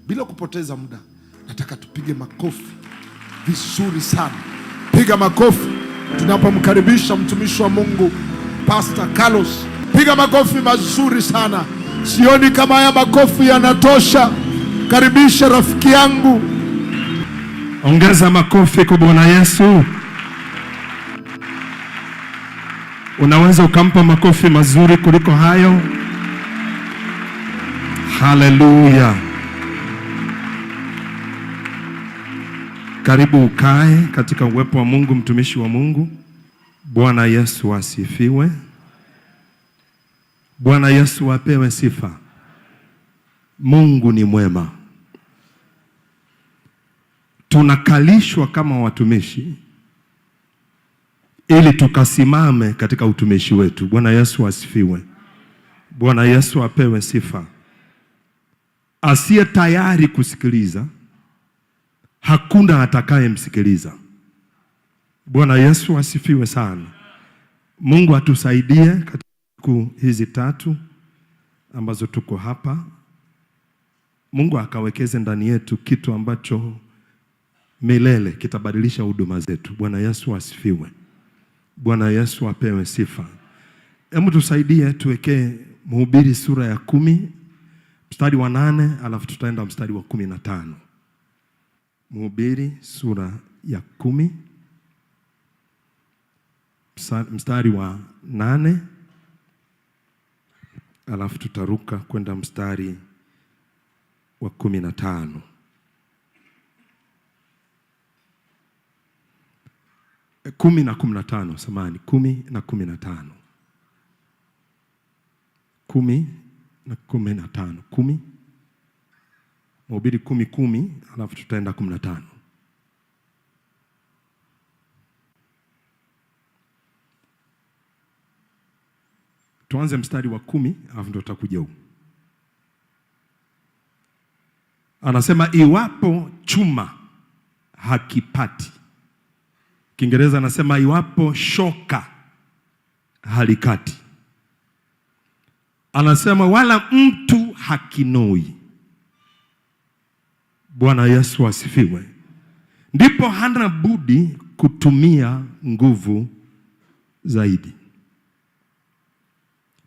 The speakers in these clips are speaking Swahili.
bila kupoteza muda, nataka tupige makofi vizuri sana. Piga makofi tunapomkaribisha mtumishi wa Mungu Pastor Carlos. Piga makofi mazuri sana. Sioni kama haya makofi yanatosha. Karibisha rafiki yangu. Ongeza makofi kwa Bwana Yesu. Unaweza ukampa makofi mazuri kuliko hayo. Haleluya. Karibu ukae katika uwepo wa Mungu, mtumishi wa Mungu. Bwana Yesu asifiwe. Bwana Yesu apewe sifa. Mungu ni mwema. Tunakalishwa kama watumishi ili tukasimame katika utumishi wetu. Bwana Yesu asifiwe. Bwana Yesu apewe sifa. Asiye tayari kusikiliza, hakuna atakaye msikiliza. Bwana Yesu asifiwe sana. Mungu atusaidie katika siku hizi 3 ambazo tuko hapa. Mungu akawekeze ndani yetu kitu ambacho milele kitabadilisha huduma zetu. Bwana Yesu asifiwe. Bwana Yesu apewe sifa. Hebu tusaidie tuwekee Mhubiri sura ya 10 mstari wa 8, alafu tutaenda mstari wa 15. Mhubiri sura ya 10 mstari wa 8, alafu tutaruka kwenda mstari wa 15. 10 na 15, samahani, 10 na 15. 10 na 15. 10. Mhubiri 10:10, alafu tutaenda 15. Tuanze mstari wa 10, alafu ndo tutakuja huko. Anasema iwapo chuma hakipati. Kiingereza anasema iwapo shoka halikati. Anasema wala mtu hakinoi. Bwana Yesu asifiwe. Ndipo hana budi kutumia nguvu zaidi.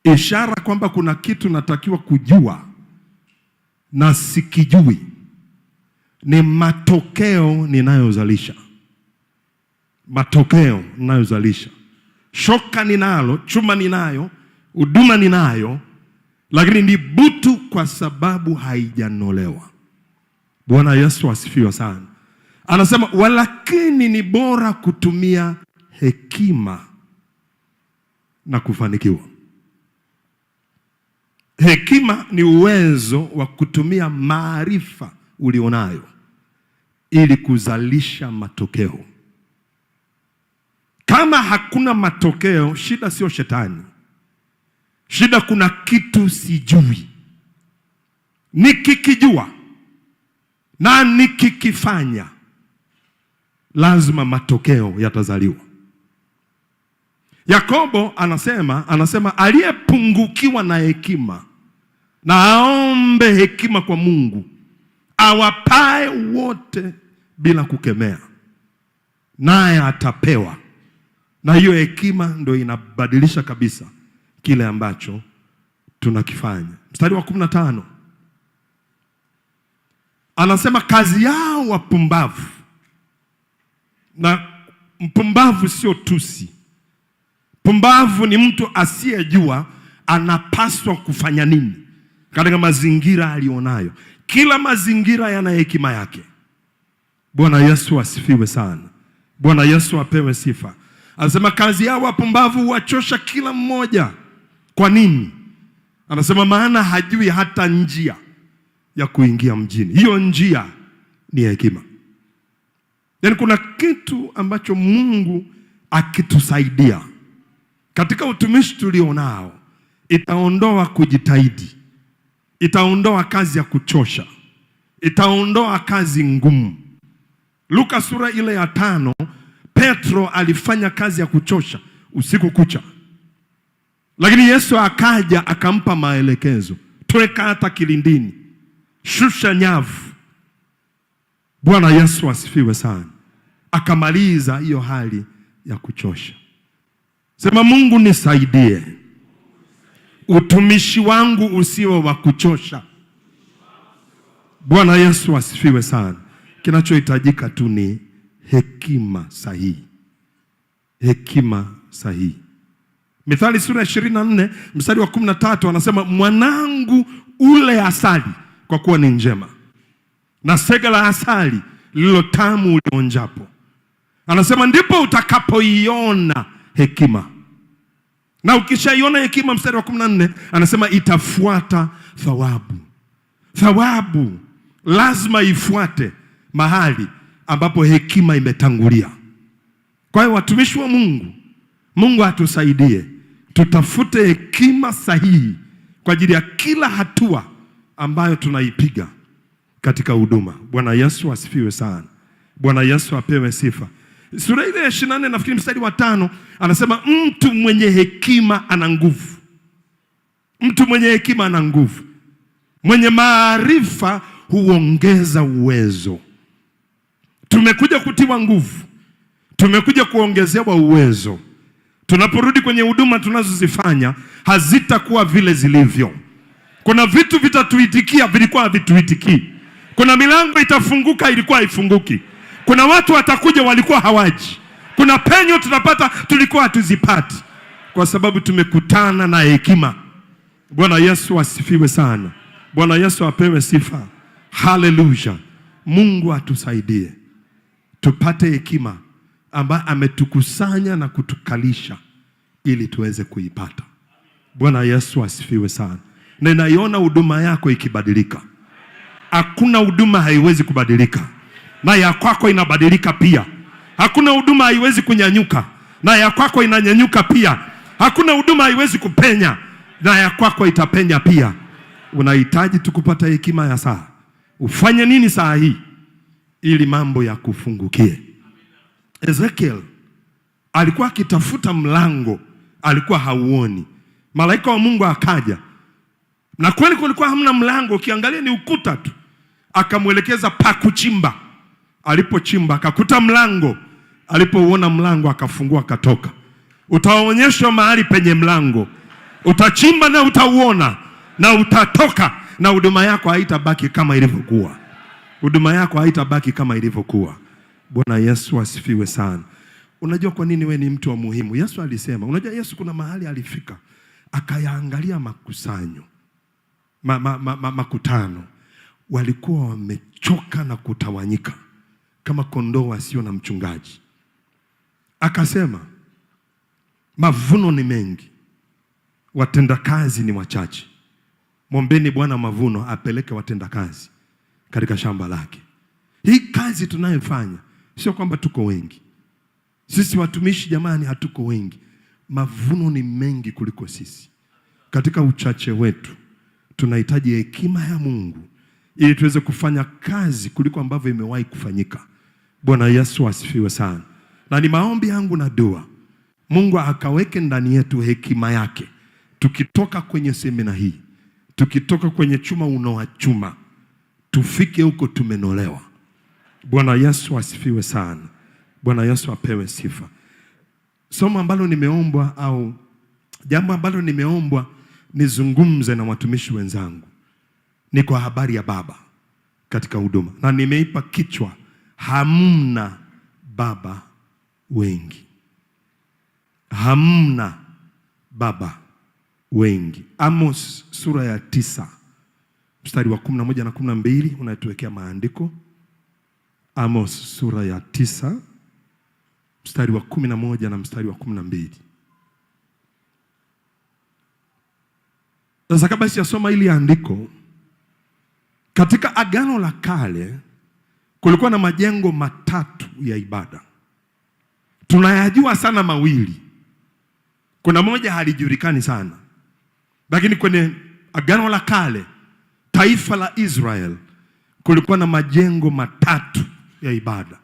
Ishara kwamba kuna kitu natakiwa kujua na sikijui ni matokeo ninayozalisha. Matokeo ninayozalisha. Shoka ninalo, chuma ninayo, huduma ninayo, lakini ni butu kwa sababu haijanolewa. Bwana Yesu asifiwe sana. Anasema walakini ni bora kutumia hekima na kufanikiwa. Hekima ni uwezo wa kutumia maarifa ulionayo ili kuzalisha matokeo. Kama hakuna matokeo, shida sio shetani. Shida kuna kitu sijui. Nikikijua na nikikifanya, lazima matokeo yatazaliwa. Yakobo anasema aliyepungukiwa na hekima na aombe hekima kwa Mungu, awapae wote bila kukemea, naye atapewa. Na hiyo hekima ndio inabadilisha kabisa kile ambacho tunakifanya. Mstari wa 15 anasema kazi yao wapumbavu. Na mpumbavu sio tusi. Pumbavu ni mtu asiyejua anapaswa kufanya nini katika mazingira alionayo. Kila mazingira yana hekima yake. Bwana Yesu asifiwe sana. Bwana Yesu apewe sifa. Anasema kazi yao wapumbavu wachosha kila mmoja. Kwa nini? Anasema maana hajui hata njia ya kuingia mjini. Hiyo njia ni hekima. Yaani kuna kitu ambacho Mungu akitusaidia katika utumishi tulionao, itaondoa kujitahidi, itaondoa kazi ya kuchosha, itaondoa kazi ngumu. Luka sura ile ya 5, Petro alifanya kazi ya kuchosha usiku kucha, lakini Yesu akaja akampa maelekezo. Tweka hata kilindini, shusha nyavu, Bwana Yesu asifiwe sana. Akamaliza hiyo hali ya kuchosha. Sema, Mungu nisaidie utumishi wangu usiwe wa kuchosha. Bwana Yesu asifiwe sana. Kinachohitajika tu ni hekima sahihi. Hekima sahihi. Mithali sura ya 24 mstari wa 13 anasema, mwanangu ule asali kwa kuwa ni njema, na sega la asali lililo tamu ulionjapo. Anasema ndipo utakapoiona hekima. Na ukishaiona hekima, mstari wa 14 anasema itafuata thawabu. Thawabu lazima ifuate mahali ambapo hekima imetangulia. Kwa hiyo watumishi wa Mungu, Mungu atusaidie tutafute hekima sahihi kwa ajili ya kila hatua ambayo tunaipiga katika huduma. Bwana Yesu asifiwe sana. Bwana Yesu apewe sifa. Sura ile ya 24 nafikiri mstari wa 5 anasema mtu mwenye hekima ana nguvu. Mtu mwenye hekima ana nguvu. Mwenye maarifa huongeza uwezo. Tumekuja kutiwa nguvu. Tumekuja kuongezewa uwezo. Tunaporudi kwenye huduma tunazozifanya hazitakuwa vile zilivyo. Kuna vitu vitatuitikia vilikuwa havituitikii. Kuna milango itafunguka ilikuwa haifunguki. Kuna watu watakuja walikuwa hawaji. Kuna penyo tutapata tulikuwa hatuzipati, kwa sababu tumekutana na hekima. Bwana Yesu asifiwe sana. Bwana Yesu apewe sifa. Haleluya. Mungu atusaidie tupate hekima ambaye ametukusanya na kutukalisha ili tuweze kuipata. Bwana Yesu asifiwe sana. Na ninaiona huduma yako ikibadilika. Hakuna huduma haiwezi kubadilika, na ya kwako inabadilika pia. Hakuna huduma haiwezi kunyanyuka, na ya kwako inanyanyuka pia. Hakuna huduma haiwezi kupenya, na ya kwako itapenya pia. Unahitaji tukupata hekima ya saa. Ufanye nini saa hii ili mambo ya kufungukie? Ezekiel alikuwa akitafuta mlango, alikuwa hauoni. Malaika wa Mungu akaja, na kweli kulikuwa hamna mlango, ukiangalia ni ukuta tu. Akamwelekeza pa kuchimba. Alipochimba akakuta mlango. Alipouona mlango akafungua akatoka. Utaonyeshwa mahali penye mlango. Utachimba na utauona na utatoka, na huduma yako haitabaki kama ilivyokuwa. Huduma yako haitabaki kama ilivyokuwa. Bwana Yesu asifiwe sana. Unajua kwa nini we ni mtu wa muhimu? Yesu alisema, unajua Yesu kuna mahali alifika akayaangalia makusanyo. Makutano. Walikuwa wamechoka na kutawanyika kama kondoo wasio na mchungaji. Akasema mavuno ni mengi, watendakazi ni wachache. Mwombeni Bwana mavuno apeleke watendakazi katika shamba lake. Hii kazi tunayofanya sio kwamba tuko wengi. Sisi watumishi jamani hatuko wengi. Mavuno ni mengi kuliko sisi. Katika uchache wetu tunahitaji hekima ya Mungu ili tuweze kufanya kazi kuliko ambavyo imewahi kufanyika. Bwana Yesu asifiwe sana. Na ni maombi yangu na dua, Mungu akaweke ndani yetu hekima yake. Tukitoka kwenye semina hii, tukitoka kwenye chuma unoa chuma, tufike huko tumenolewa. Bwana Yesu asifiwe sana. Bwana Yesu apewe sifa. Somo ambalo nimeombwa au jambo ambalo nimeombwa nizungumze na watumishi wenzangu ni kwa habari ya baba katika huduma, na nimeipa kichwa hamna baba wengi. Hamna baba wengi. Amos sura ya 9 mstari wa 11 na 12 unatuwekea maandiko. Amos sura ya 9 mstari wa 11 na mstari wa 12. Sasa kabla sijasoma hili andiko, katika Agano la Kale kulikuwa na majengo matatu ya ibada. Tunayajua sana mawili. Kuna moja halijulikani sana. Lakini kwenye Agano la Kale, taifa la Israel, kulikuwa na majengo matatu ya ibada.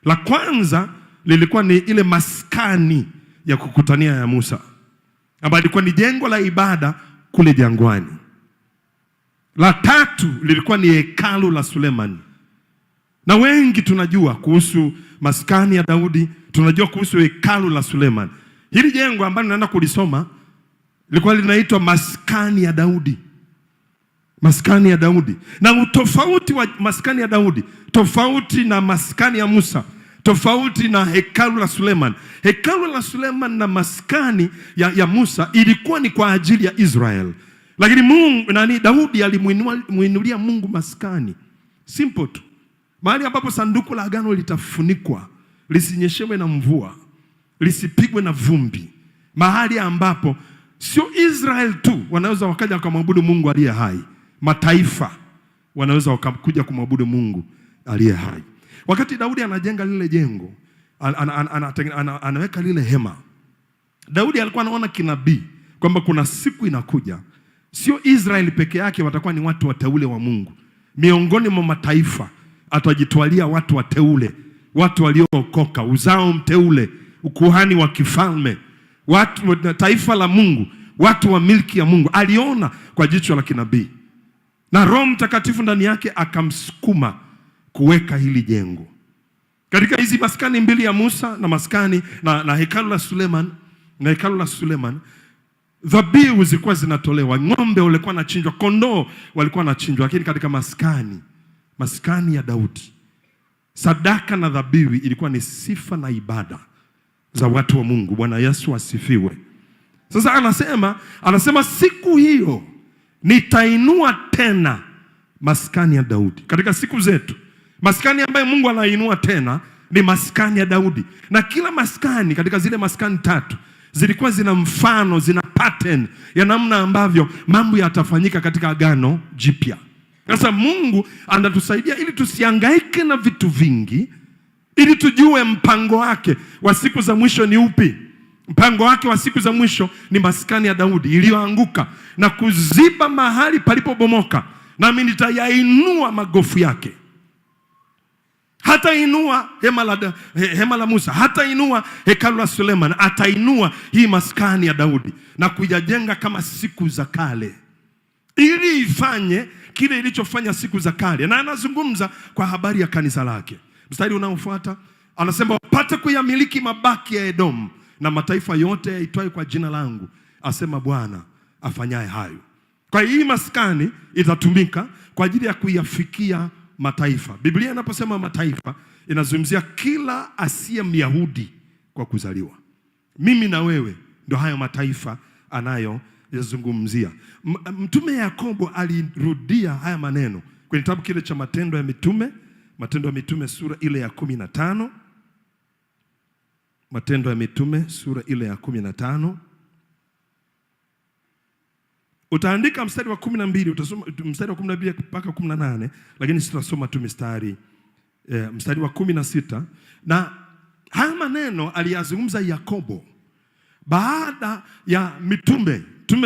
La kwanza lilikuwa ni ile maskani ya kukutania ya Musa, ambayo ilikuwa ni jengo la ibada kule jangwani. La tatu lilikuwa ni hekalu la Sulemani, Na wengi tunajua kuhusu maskani ya Daudi, tunajua kuhusu hekalu la Suleiman. Hili jengo ambalo naenda kulisoma lilikuwa linaitwa maskani ya Daudi. Maskani ya Daudi. Na utofauti wa maskani ya Daudi, tofauti na maskani ya Musa, tofauti na hekalu la Suleiman. Hekalu la Suleiman na maskani ya Musa ilikuwa ni kwa ajili ya Israel. Lakini Daudi alimuinulia Mungu maskani. Simple tu. Mahali ambapo sanduku la agano litafunikwa, lisinyeshewe na mvua, lisipigwe na vumbi. Mahali ambapo sio Israel tu wanaweza wakaja wakamwabudu Mungu aliye hai. Mataifa wanaweza wakakuja kumwabudu Mungu aliye hai. Wakati Daudi anajenga lile jengo, anaweka lile hema, Daudi alikuwa anaona kinabii kwamba kuna siku inakuja, sio Israeli peke yake watakuwa ni watu wateule wa Mungu. Miongoni mwa mataifa atajitwalia watu wateule, watu waliookoka, uzao mteule, ukuhani wa kifalme, watu taifa la Mungu, watu wa milki ya Mungu. Aliona kwa jicho la kinabii, na Roho Mtakatifu ndani yake akamsukuma kuweka hili jengo. Katika hizi maskani mbili ya Musa na maskani na hekalu la Suleiman, dhabihu zilikuwa zinatolewa, ng'ombe walikuwa wanachinjwa, kondoo walikuwa wanachinjwa. Lakini katika maskani ya Daudi, sadaka na dhabihu ilikuwa ni sifa na ibada za watu wa Mungu. Bwana Yesu asifiwe. Sasa anasema siku hiyo nitainua tena maskani ya Daudi. Katika siku zetu, maskani ambayo Mungu anainua tena ni maskani ya Daudi. Na kila maskani katika zile maskani tatu zilikuwa zina mfano, zina pattern ya namna ambavyo mambo yatafanyika katika agano jipya. Sasa Mungu anatusaidia ili tusihangaike na vitu vingi, ili tujue mpango wake wa siku za mwisho ni upi. Mpango wake wa siku za mwisho ni maskani ya Daudi iliyoanguka na kuziba mahali palipobomoka. Nami nitayainua magofu yake. Hata inua hema la Musa, hata inua hekalu la Suleiman, atainua hii maskani ya Daudi na kuyajenga kama siku za kale, ili ifanye kile ilichofanya siku za kale. Na anazungumza kwa habari ya kanisa lake. Mstari unaofuata anasema, wapate kuyamiliki mabaki ya Edomu na mataifa yote yaitwayo kwa jina langu, asema Bwana afanyaye hayo. Kwa hii maskani itatumika kwa ajili ya kuyafikia mataifa. Biblia inaposema mataifa, inazungumzia kila asiye Myahudi kwa kuzaliwa. Mimi na wewe ndio hayo mataifa anayozungumzia. Mtume Yakobo alirudia haya maneno kwenye kitabu kile cha Matendo ya Mitume sura ile ya 15. Matendo ya Mitume sura ile ya 15. Utaandika mstari wa 12, utasoma mstari wa 12 mpaka 18, lakini tutasoma tu mstari wa 16. Na haya maneno aliyazungumza Yakobo baada ya mitume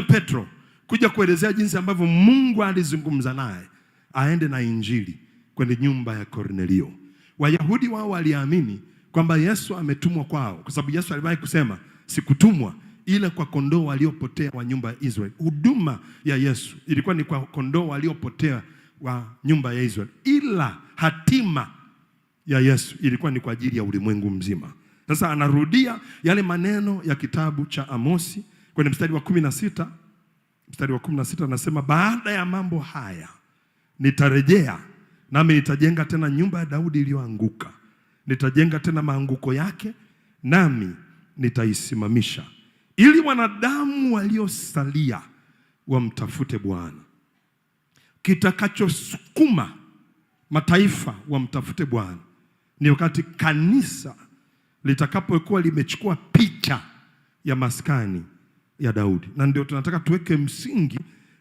Petro kuja kuelezea jinsi ambavyo Mungu alizungumza naye aende na injili kwenye nyumba ya Kornelio. Wayahudi wao waliamini kwamba Yesu ametumwa kwao, kwa sababu Yesu aliwahi kusema, sikutumwa ila kwa kondoo waliopotea wa nyumba ya Israeli. Huduma ya Yesu ilikuwa ni kwa kondoo waliopotea wa nyumba ya Israeli, ila hatima ya Yesu ilikuwa ni kwa ajili ya ulimwengu mzima. Sasa anarudia yale maneno ya kitabu cha Amosi kwenye mstari wa 16. Mstari wa 16 anasema, baada ya mambo haya nitarejea, nami nitajenga tena nyumba ya Daudi iliyoanguka. Nitajenga tena maanguko yake, nami nitaisimamisha, ili wanadamu waliosalia wamtafute Bwana. Kitakachosukuma mataifa wamtafute Bwana ni wakati kanisa litakapokuwa limechukua picha ya maskani ya Daudi. Na ndio tunataka tuweke msingi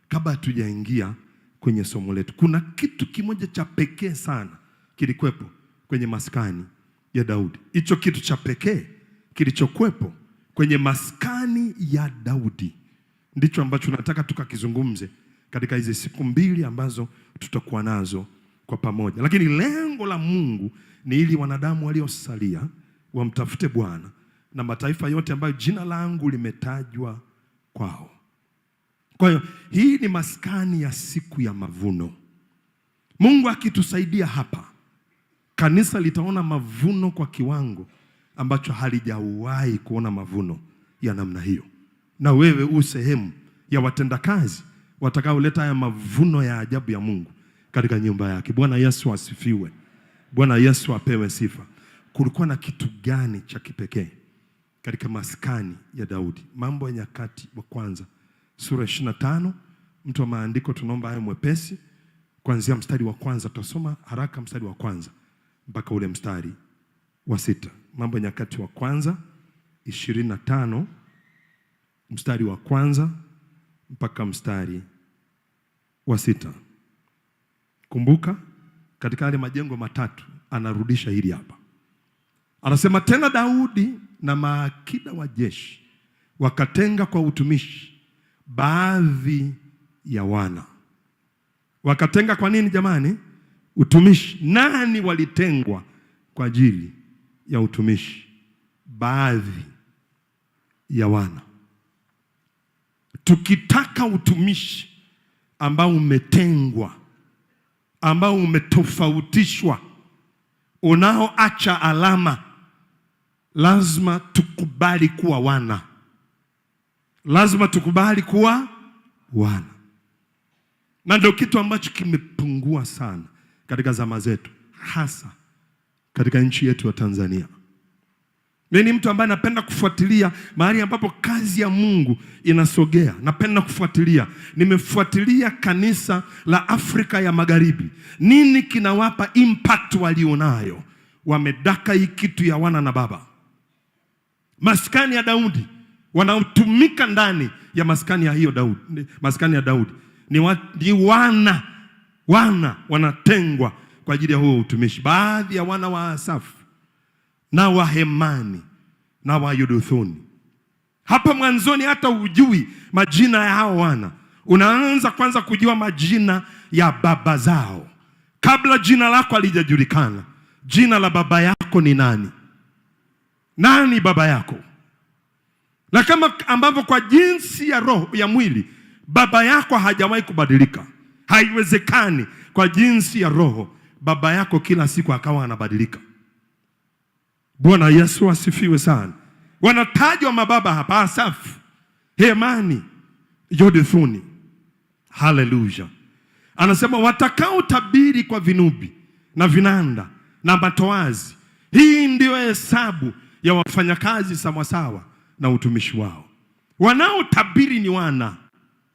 kabla hatujaingia kwenye somo letu. Kuna kitu kimoja cha pekee sana kilikuwepo kwenye maskani ya Daudi. Hicho kitu cha pekee kilichokuwepo kwenye maskani ya Daudi ndicho ambacho nataka tukakizungumze katika hizi siku mbili ambazo tutakuwa nazo kwa pamoja. Lakini lengo la Mungu ni ili wanadamu waliosalia wamtafute Bwana, na mataifa yote ambayo jina langu limetajwa kwao. Kwa hiyo hii ni maskani ya siku ya mavuno. Mungu akitusaidia hapa, kanisa litaona mavuno kwa kiwango ambacho halijawahi kuona mavuno ya namna hiyo. Na wewe u sehemu ya watendakazi watakaoleta haya mavuno ya ajabu ya Mungu katika nyumba yake. Bwana Yesu asifiwe. Bwana Yesu apewe sifa. Kulikuwa na kitu gani cha kipekee katika maskani ya Daudi? Mambo ya Nyakati wa Kwanza sura 25. Mtu wa maandiko tunaomba awe mwepesi. Kuanzia mstari wa kwanza, tutasoma haraka mstari wa kwanza mpaka ule mstari wa 6. Mambo ya Nyakati wa Kwanza 25 mstari wa kwanza mpaka mstari wa 6. Kumbuka katika yale majengo matatu anarudisha hili hapa. Anasema tena Daudi na maakida wa jeshi wakatenga kwa utumishi baadhi ya wana. Wakatenga kwa nini jamani? Utumishi. Nani walitengwa kwa ajili ya utumishi? Baadhi ya wana. Tukitaka utumishi ambao umetengwa, ambao umetofautishwa, unaoacha alama, lazima tukubali kuwa wana. Lazima tukubali kuwa wana. Na ndio kitu ambacho kimepungua sana katika zama zetu, hasa katika nchi yetu ya Tanzania. Mimi ni mtu ambaye napenda kufuatilia mahali ambapo kazi ya Mungu inasogea. Napenda kufuatilia. Nimefuatilia kanisa la Afrika ya Magharibi. Nini kinawapa impact walionayo? Wamedaka hii kitu ya wana na baba. Maskani ya Daudi, wanaotumika ndani ya maskani ya hiyo Daudi, maskani ya Daudi ni wana wanatengwa kwa ajili ya huo utumishi. Baadhi ya wana wa Asafu na wa Hemani na wa Yeduthuni. Hapa mwanzoni hata hujui majina ya hao wana. Unaanza kwanza kujua majina ya baba zao. Kabla jina lako halijajulikana, jina la baba yako ni nani? Nani baba yako? Na kama ambavyo kwa jinsi ya roho ya mwili baba yako hajawahi kubadilika, haiwezekani kwa jinsi ya roho baba yako kila siku akawa anabadilika. Bwana Yesu asifiwe sana. Wanatajwa mababa hapa: Asafu, Hemani, Yeduthuni. Haleluya. Anasema watakao tabiri kwa vinubi na vinanda na matoazi. Hii ndio hesabu ya wafanyakazi sawasawa na utumishi wao. Wanaotabiri ni wana.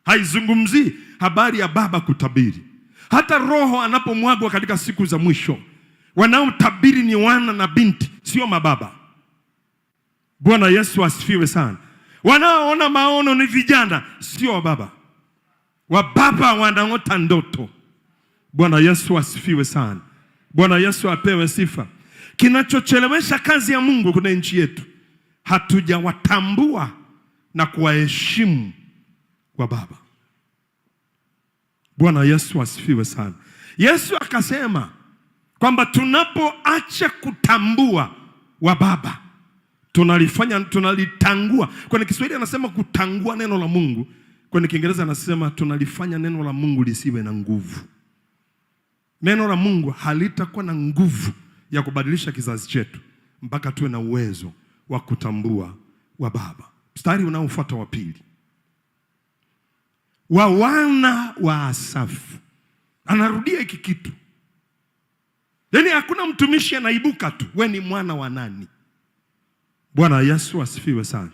Haizungumzi habari ya baba kutabiri. Hata roho anapomwagwa katika siku za mwisho, wanaotabiri ni wana na binti, sio mababa. Bwana Yesu asifiwe sana. Wanaoona maono ni vijana, sio wababa. Wababa wanaota ndoto. Bwana Yesu asifiwe sana. Bwana Yesu apewe sifa. Kinachochelewesha kazi ya Mungu kwenye nchi yetu, hatujawatambua na kuwaheshimu wababa. Bwana Yesu asifiwe sana. Yesu akasema kwamba tunapoacha kutambua wababa, tunalitangua. Kwenye Kiswahili anasema kutangua neno la Mungu. Kwenye Kiingereza anasema tunalifanya neno la Mungu lisiwe na nguvu. Neno la Mungu halitakuwa na nguvu ya kubadilisha kizazi chetu mpaka tuwe na uwezo wa kutambua wababa. Mstari unaofuata wa pili, wa wana wa Asafu. Anarudia hiki kitu. Yaani hakuna mtumishi anaibuka tu, we ni mwana wa nani? Bwana Yesu asifiwe sana.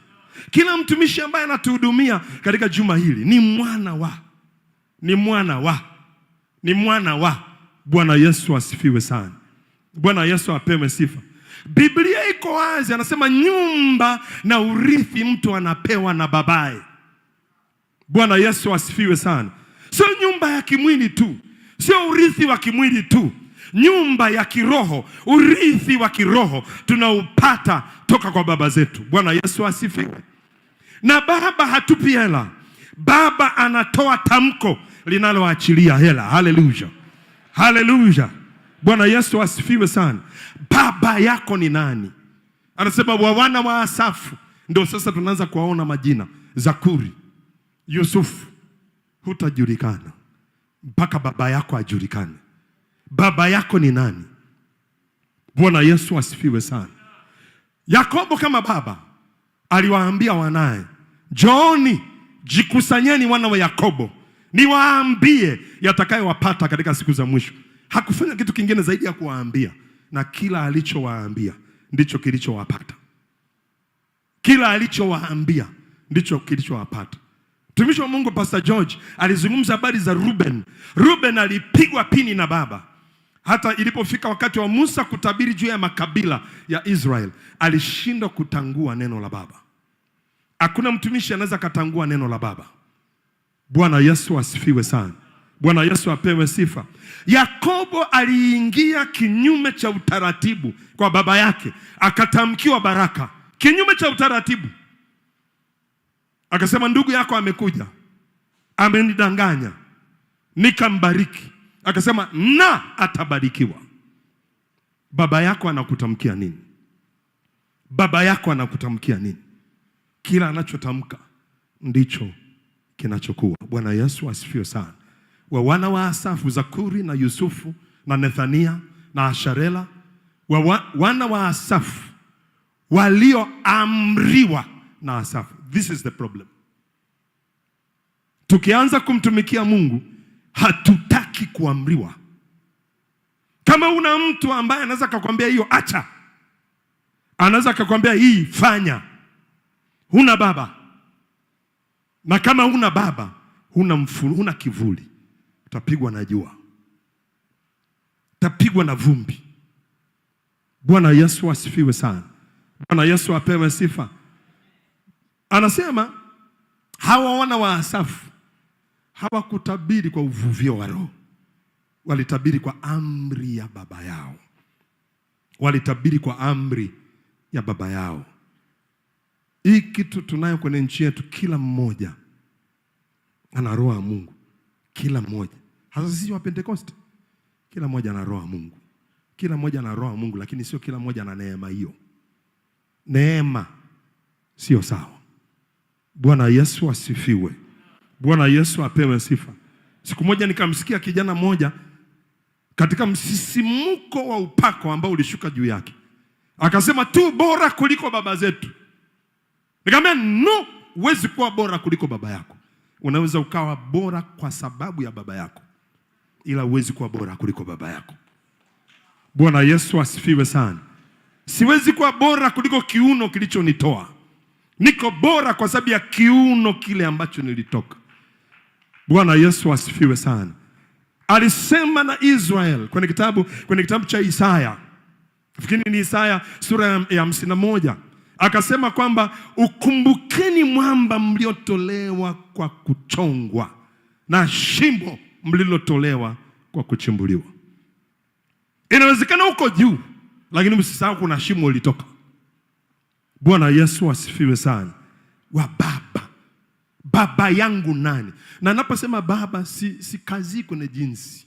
Kila mtumishi ambaye anatuhudumia katika juma hili ni mwana wa. Bwana Yesu asifiwe sana. Bwana Yesu apewe sifa. Biblia iko wazi, anasema nyumba na urithi mtu anapewa na babaye. Bwana Yesu asifiwe sana. Sio nyumba ya kimwili tu, sio urithi wa kimwili tu, nyumba ya kiroho, urithi wa kiroho tunaupata toka kwa baba zetu. Bwana Yesu asifiwe. Na baba hatupi hela, baba anatoa tamko linaloachilia hela. Haleluya, haleluya. Bwana Yesu asifiwe sana. Baba yako ni nani? Anasema wa wana wa Asafu. Ndio sasa tunaanza kuwaona majina: Zakuri, Yusufu. Hutajulikana mpaka baba yako ajulikane. Baba yako ni nani? Bwana Yesu asifiwe sana. Yakobo kama baba aliwaambia wanaye, "Njooni, jikusanyeni wana wa Yakobo, niwaambie yatakayowapata katika siku za mwisho." Hakufanya kitu kingine zaidi ya kuwaambia, na kila alichowaambia ndicho kilichowapata. Kila alichowaambia ndicho kilichowapata. Mtumishi wa Mungu Pastor George alizungumza habari za Ruben. Ruben alipigwa pini na baba. Hata ilipofika wakati wa Musa kutabiri juu ya makabila ya Israel, alishindwa kutangua neno la baba. Hakuna mtumishi anaweza katangua neno la baba. Bwana Yesu asifiwe sana. Bwana Yesu apewe sifa. Yakobo aliingia kinyume cha utaratibu kwa baba yake, akatamkiwa baraka kinyume cha utaratibu. Akasema, ndugu yako amekuja, amenidanganya, nikambariki. Akasema, na atabarikiwa. Baba yako anakutamkia nini? Baba yako anakutamkia nini? Kila anachotamka ndicho kinachokuwa. Bwana Yesu asifiwe sana. Wana wa Asafu, Zakuri na Yusufu na Nethania na Asharela, wana wa Asafu walioamriwa na Asafu. This is the problem. Tukianza kumtumikia Mungu, hatutaki kuamriwa. Kama una mtu ambaye anaweza kukwambia hiyo acha, anaweza kukwambia hii fanya, huna baba. Na kama huna baba, huna kivuli. Utapigwa na jua, utapigwa na vumbi. Bwana Yesu asifiwe sana. Bwana Yesu apewe sifa. Anasema hawa wana wa Asafu hawakutabiri kwa uvuvio wa roho, walitabiri kwa amri ya baba yao. Walitabiri kwa amri ya baba yao. Hii kitu tunayo kwenye nchi yetu, kila mmoja ana roho ya Mungu. Kila mmoja. Hasa sisi wa Pentecost, kila mmoja ana roho ya Mungu. Kila mmoja ana roho ya Mungu, lakini sio kila mmoja ana neema hiyo. Neema sio sawa. Bwana Yesu asifiwe. Bwana Yesu apewe sifa. Siku moja nikamsikia kijana mmoja katika msisimuko wa upako ambao ulishuka juu yake, akasema tu bora kuliko baba zetu. Nikamwambia no, huwezi kuwa bora kuliko baba yako. Unaweza ukawa bora kwa sababu ya baba yako, ila huwezi kuwa bora kuliko baba yako. Bwana Yesu asifiwe sana. Siwezi kuwa bora kuliko kiuno kilichonitoa. Niko bora kwa sababu ya kiuno kile ambacho nilitoka. Bwana Yesu asifiwe sana. Alisema na Israel kwenye kitabu cha Isaya. Fikiri ni Isaya sura ya 51. Akasema kwamba ukumbukeni mwamba mliotolewa kwa kuchongwa na shimo mlilotolewa kwa kuchimbuliwa. Inawezekana uko juu, lakini msisahau kuna shimo ulitoka. Bwana Yesu asifiwe sana. Wa baba yangu nani? Na naposema baba si kazi kwenye jinsi.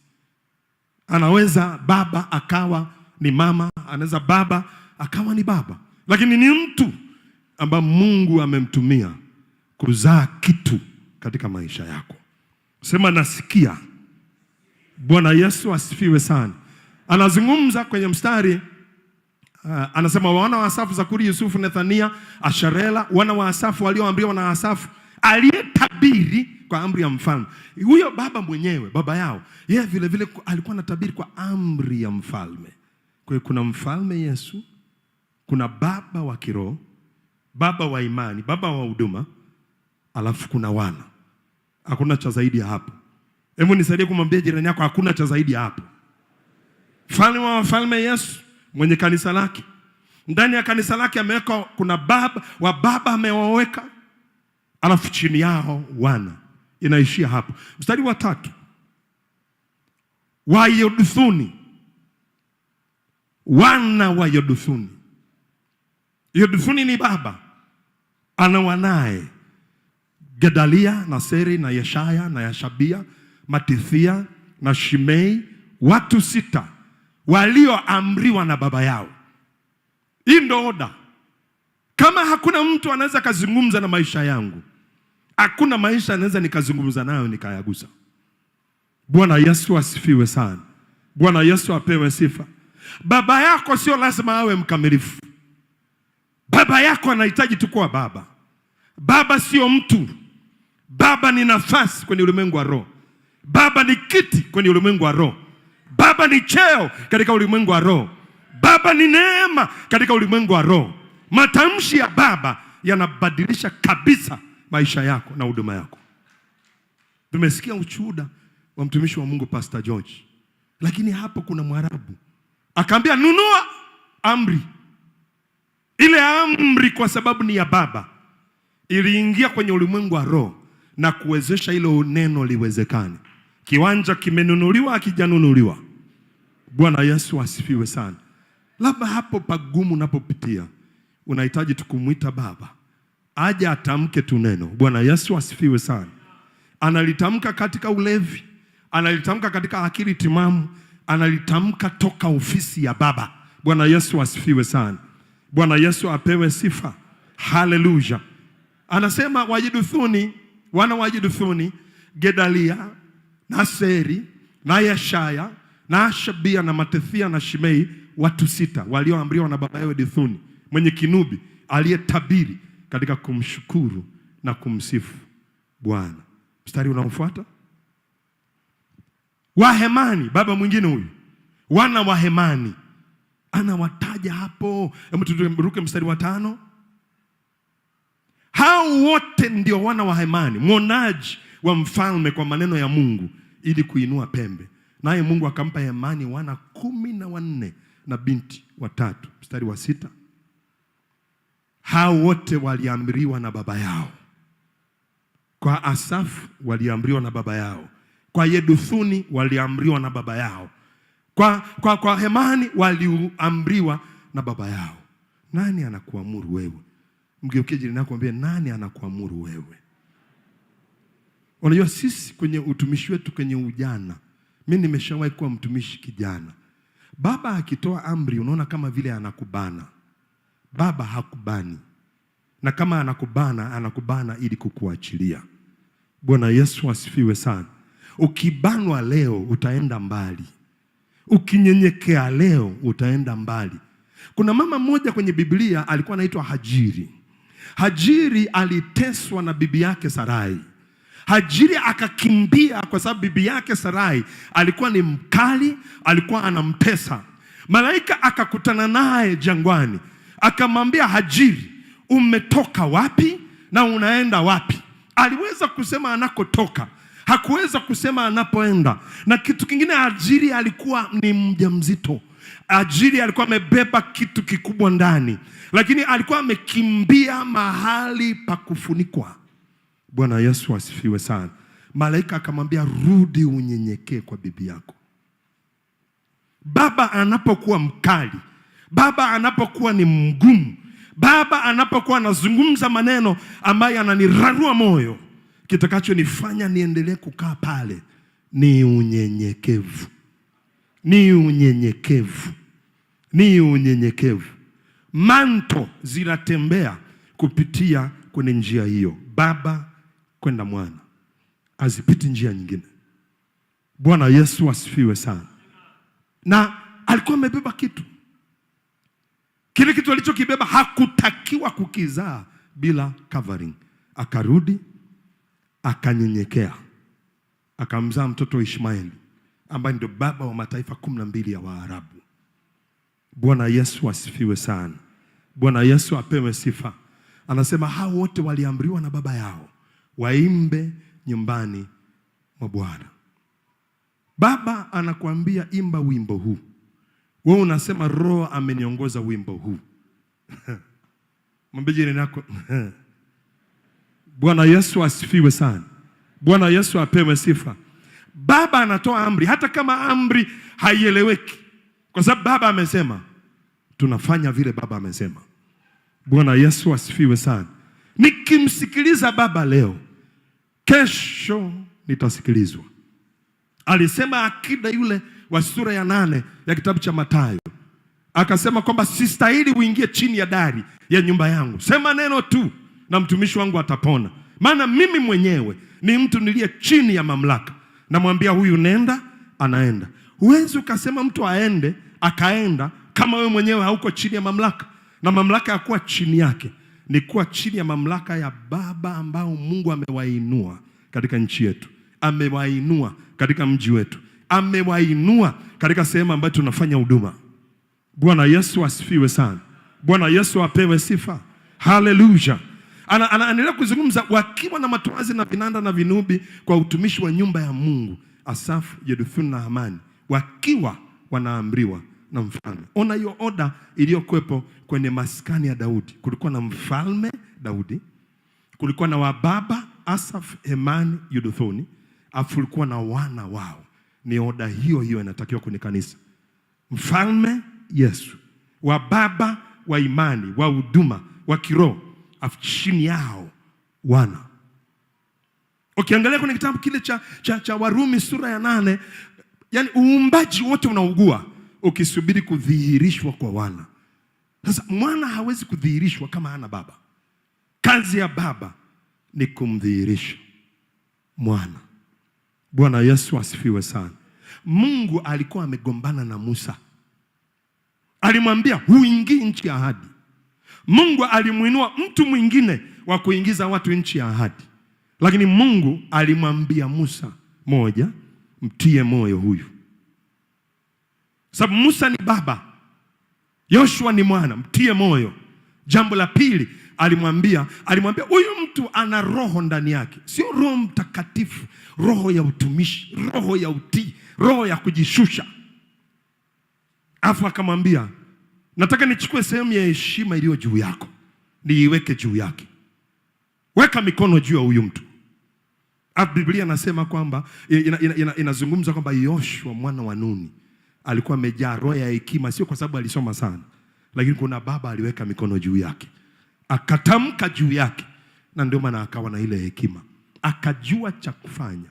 Anaweza baba akawa ni mama, anaweza baba akawa ni baba, lakini ni mtu ambaye Mungu amemtumia kuzaa kitu katika maisha yako. Sema nasikia. Bwana Yesu asifiwe sana. Anazungumza kwenye mstari anasema wana wa Asafu, Zakuri, Yusufu, Nethania, Asharela, wana wa Asafu walioamriwa na Asafu, aliyetabiri kwa amri ya mfalme. Huyo baba mwenyewe, baba yao, yeye vile vile alikuwa anatabiri kwa amri ya mfalme. Kwa hiyo kuna mfalme Yesu, kuna baba wa kiroho, baba wa imani, baba wa huduma, alafu kuna wana. Hakuna cha zaidi ya hapo. Hebu nisaidie kumwambia jirani yako, hakuna cha zaidi ya hapo. Mfalme wa wafalme Yesu, mwenye kanisa lake. Ndani ya kanisa lake ameweka, kuna baba amewaweka, alafu chini yao wana. Inaishia hapo. Mstari wa 3. Wa Yeduthuni, wana wa Yeduthuni. Yeduthuni ni baba, ana wanae Gedalia na Seri na Yeshaya na Yashabia, Matithia na Shimei, watu 6 walioamriwa na baba yao. Hii ndio oda. Kama hakuna mtu anaweza kazungumza na maisha yangu, hakuna maisha anaweza nikazungumza nayo nikayagusa. Bwana Yesu asifiwe sana. Bwana Yesu apewe sifa. Baba yako sio lazima awe mkamilifu. Baba yako anahitaji tu kuwa baba. Baba sio mtu. Baba ni nafasi kwenye ulimwengu wa roho. Baba ni kiti kwenye ulimwengu wa roho. Baba ni cheo katika ulimwengu wa roho. Baba ni neema katika ulimwengu wa roho. Matamshi ya baba yanabadilisha kabisa maisha yako na huduma yako. Tumesikia ushuhuda wa mtumishi wa Mungu Pastor George. Lakini hapo kuna Mwarabu akaambia nunua amri. Ile amri kwa sababu ni ya baba iliingia kwenye ulimwengu wa roho na kuwezesha ile neno liwezekane. Kiwanja kimenunuliwa, akijanunuliwa. Bwana Yesu asifiwe sana. Labda hapo pagumu unapopitia unahitaji tukumuita baba aje atamke tu neno. Bwana Yesu asifiwe sana. Analitamka katika ulevi, analitamka katika akili timamu, analitamka toka ofisi ya baba. Bwana Yesu asifiwe sana. Bwana Yesu apewe sifa. Haleluya. Anasema Wayeduthuni, wana wa Yeduthuni, Gedalia, Naseri, na Yeshaya, na Ashabia, na Matethia, na Shimei, watu 6 walioamriwa na baba yao Yeduthuni, mwenye kinubi, aliyetabiri katika kumshukuru na kumsifu Bwana. Mstari unaofuata. Wahemani, baba mwingine huyu. Wana wa Hemani anawataja hapo. Hebu turuke mstari wa 5. Hao wote ndio wana wa Hemani, mwonaji wa mfalme kwa maneno ya Mungu ili kuinua pembe. Naye Mungu akampa Hemani wana 14 na binti 3. Mstari wa 6. Hao wote waliamriwa na baba yao. Kwa Asafu waliamriwa na baba yao. Kwa Yeduthuni waliamriwa na baba yao. Kwa Hemani waliamriwa na baba yao. Nani anakuamuru wewe? Mgeukie jirani yako mwambie, nani anakuamuru wewe? Unajua sisi kwenye utumishi wetu kwenye ujana, mimi nimeshawahi kuwa mtumishi kijana. Baba akitoa amri unaona kama vile anakubana. Baba hakubani. Na kama anakubana ili kukuachilia. Bwana Yesu asifiwe sana. Ukibanwa leo utaenda mbali. Ukinyenyekea leo utaenda mbali. Kuna mama mmoja kwenye Biblia alikuwa anaitwa Hajiri. Hajiri aliteswa na bibi yake Sarai. Hajiri akakimbia kwa sababu bibi yake Sarai alikuwa ni mkali, alikuwa anamtesa. Malaika akakutana naye jangwani. Akamwambia Hajiri, umetoka wapi na unaenda wapi? Aliweza kusema anakotoka, hakuweza kusema anapoenda. Na kitu kingine, Hajiri alikuwa ni mjamzito. Hajiri alikuwa amebeba kitu kikubwa ndani, lakini alikuwa amekimbia mahali pa kufunikwa. Bwana Yesu asifiwe sana. Malaika akamwambia, rudi unyenyekee kwa bibi yako. Baba anapokuwa mkali, baba anapokuwa ni mgumu, baba anapokuwa anazungumza maneno ambayo yananirarua moyo, kitakachonifanya niendelee kukaa pale ni unyenyekevu. Ni unyenyekevu. Ni unyenyekevu. Manto zinatembea kupitia kwenye njia hiyo. Baba kwenda mwana, azipiti njia nyingine. Bwana Yesu asifiwe sana. Na alikuwa amebeba kitu. Kile kitu alichokibeba hakutakiwa kukizaa bila covering. Akarudi, akanyenyekea, akamzaa mtoto Ishmaeli ambaye ndio baba wa mataifa 12 ya Waarabu. Bwana Yesu asifiwe sana. Bwana Yesu apewe sifa. Anasema hao wote waliamriwa na baba yao waimbe nyumbani mwa Bwana. Baba anakuambia imba wimbo huu. Wewe unasema Roho ameniongoza wimbo huu. Mwambie jirani yako. Bwana Yesu asifiwe sana. Bwana Yesu apewe sifa. Baba anatoa amri hata kama amri haieleweki, kwa sababu baba amesema, tunafanya vile baba amesema. Bwana Yesu asifiwe sana. Nikimsikiliza baba leo, kesho nitasikilizwa. Alisema akida yule wa sura ya 8 ya kitabu cha Mathayo. Akasema kwamba sistahili uingie chini ya dari ya nyumba yangu. Sema neno tu na mtumishi wangu atapona. Maana mimi mwenyewe ni mtu niliye chini ya mamlaka. Namwambia huyu nenda, anaenda. Huwezi ukasema mtu aende akaenda. Kama wewe mwenyewe hauko chini ya mamlaka, na mamlaka ya kuwa chini yake ni kuwa chini ya mamlaka ya Baba ambao Mungu amewainua katika nchi yetu, amewainua katika mji wetu, amewainua katika sehemu ambayo tunafanya huduma. Bwana Yesu asifiwe sana. Bwana Yesu apewe sifa. Haleluya. Anaendelea kuzungumza, wakiwa na matoazi na vinanda na vinubi kwa utumishi wa nyumba ya Mungu, Asafu, Yeduthuni na Hamani, wakiwa wanaamriwa na mfalme. Ona hiyo oda iliyokuwepo kwenye maskani ya Daudi. Kulikuwa na mfalme Daudi, kulikuwa na wababa Asaf, Hemani, Yeduthuni, afu kulikuwa na wana wao. Ni oda hiyo hiyo inatakiwa kwenye kanisa. Mfalme Yesu, wababa wa imani, wa huduma, wa kiroho, afu chini yao wana. Ukiangalia kwenye kitabu kile cha Warumi sura ya 8, yani uumbaji wote unaugua ukisubiri kudhihirishwa kwa wana. Sasa mwana hawezi kudhihirishwa kama hana baba. Kazi ya baba ni kumdhihirisha mwana. Bwana Yesu asifiwe sana. Mungu alikuwa amegombana na Musa. Alimwambia huingii nchi ya ahadi. Mungu alimuinua mtu mwingine wa kuingiza watu nchi ya ahadi. Lakini Mungu alimwambia Musa, moja, mtie moyo huyu. Sababu Musa ni baba, Yoshua ni mwana, mtie moyo. Jambo la pili alimwambia huyu mtu ana roho ndani yake. Sio Roho Mtakatifu, roho ya utumishi, roho ya utii, roho ya kujishusha. Afu akamwambia, nataka nichukue sehemu ya heshima iliyo juu yako, niiweke juu yake. Weka mikono juu ya huyu mtu. Biblia inasema kwamba inazungumza kwamba Yoshua mwana wa Nuni alikuwa amejaa roho ya hekima, sio kwa sababu alisoma sana, lakini kuna baba aliweka mikono juu yake, akatamka juu yake, na ndio maana akawa na ile hekima, akajua cha kufanya.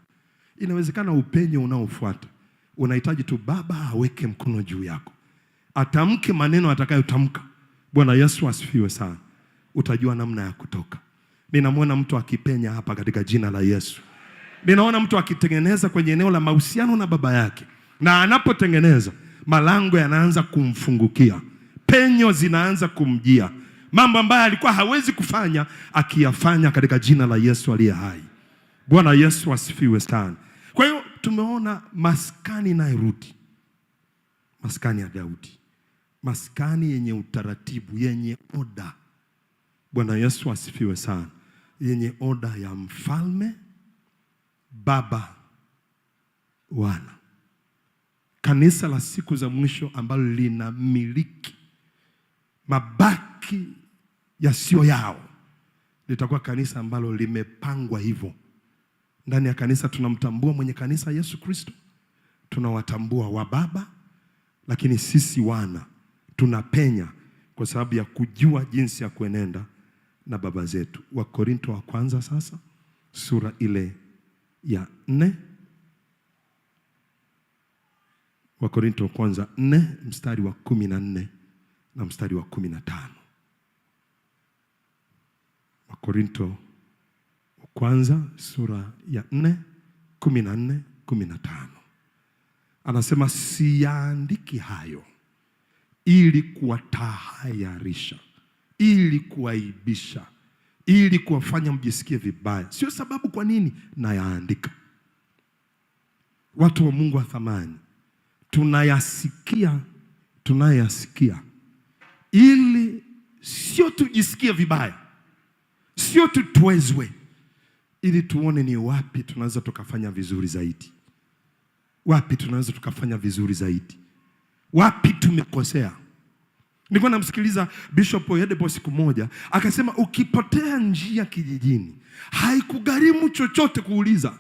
Inawezekana upenyo unaofuata unahitaji tu baba aweke mkono juu yako, atamke maneno atakayotamka. Bwana Yesu asifiwe sana. Utajua namna ya kutoka. Ninamwona mtu akipenya hapa katika jina la Yesu. Ninaona mtu akitengeneza kwenye eneo la mahusiano na baba yake, na anapotengeneza malango yanaanza kumfungukia, penyo zinaanza kumjia, mambo ambayo alikuwa hawezi kufanya akiyafanya katika jina la Yesu aliye hai. Bwana Yesu asifiwe sana. Kwa hiyo tumeona maskani inayorudi, maskani ya Daudi, maskani yenye utaratibu, yenye oda. Bwana Yesu asifiwe sana. Yenye oda ya mfalme, baba, wana. Kanisa la siku za mwisho ambalo linamiliki mabaki yasiyo yao litakuwa kanisa ambalo limepangwa hivyo. Ndani ya kanisa tunamtambua mwenye kanisa Yesu Kristo, tunawatambua wababa, lakini sisi wana tunapenya kwa sababu ya kujua jinsi ya kuenenda na baba zetu. Wakorintho wa kwanza sasa sura ile ya 4. Wakorintho wa kwanza 4 mstari wa 14 na mstari wa 15. Wakorintho wa kwanza sura ya 4 14 15. Anasema, siyaandiki hayo ili kuwatahayarisha, ili kuaibisha, ili kuwafanya mjisikie vibaya. Sio sababu kwa nini nayaandika. Watu wa Mungu wa thamani, tunayasikia ili sio tujisikie vibaya, sio tutwezwe, ili tuone ni wapi tunaweza tukafanya vizuri zaidi, wapi tunaweza tukafanya vizuri zaidi, wapi tumekosea. Nilikuwa namsikiliza Bishop Oyedepo siku moja, akasema ukipotea njia kijijini haikugharimu chochote kuuliza,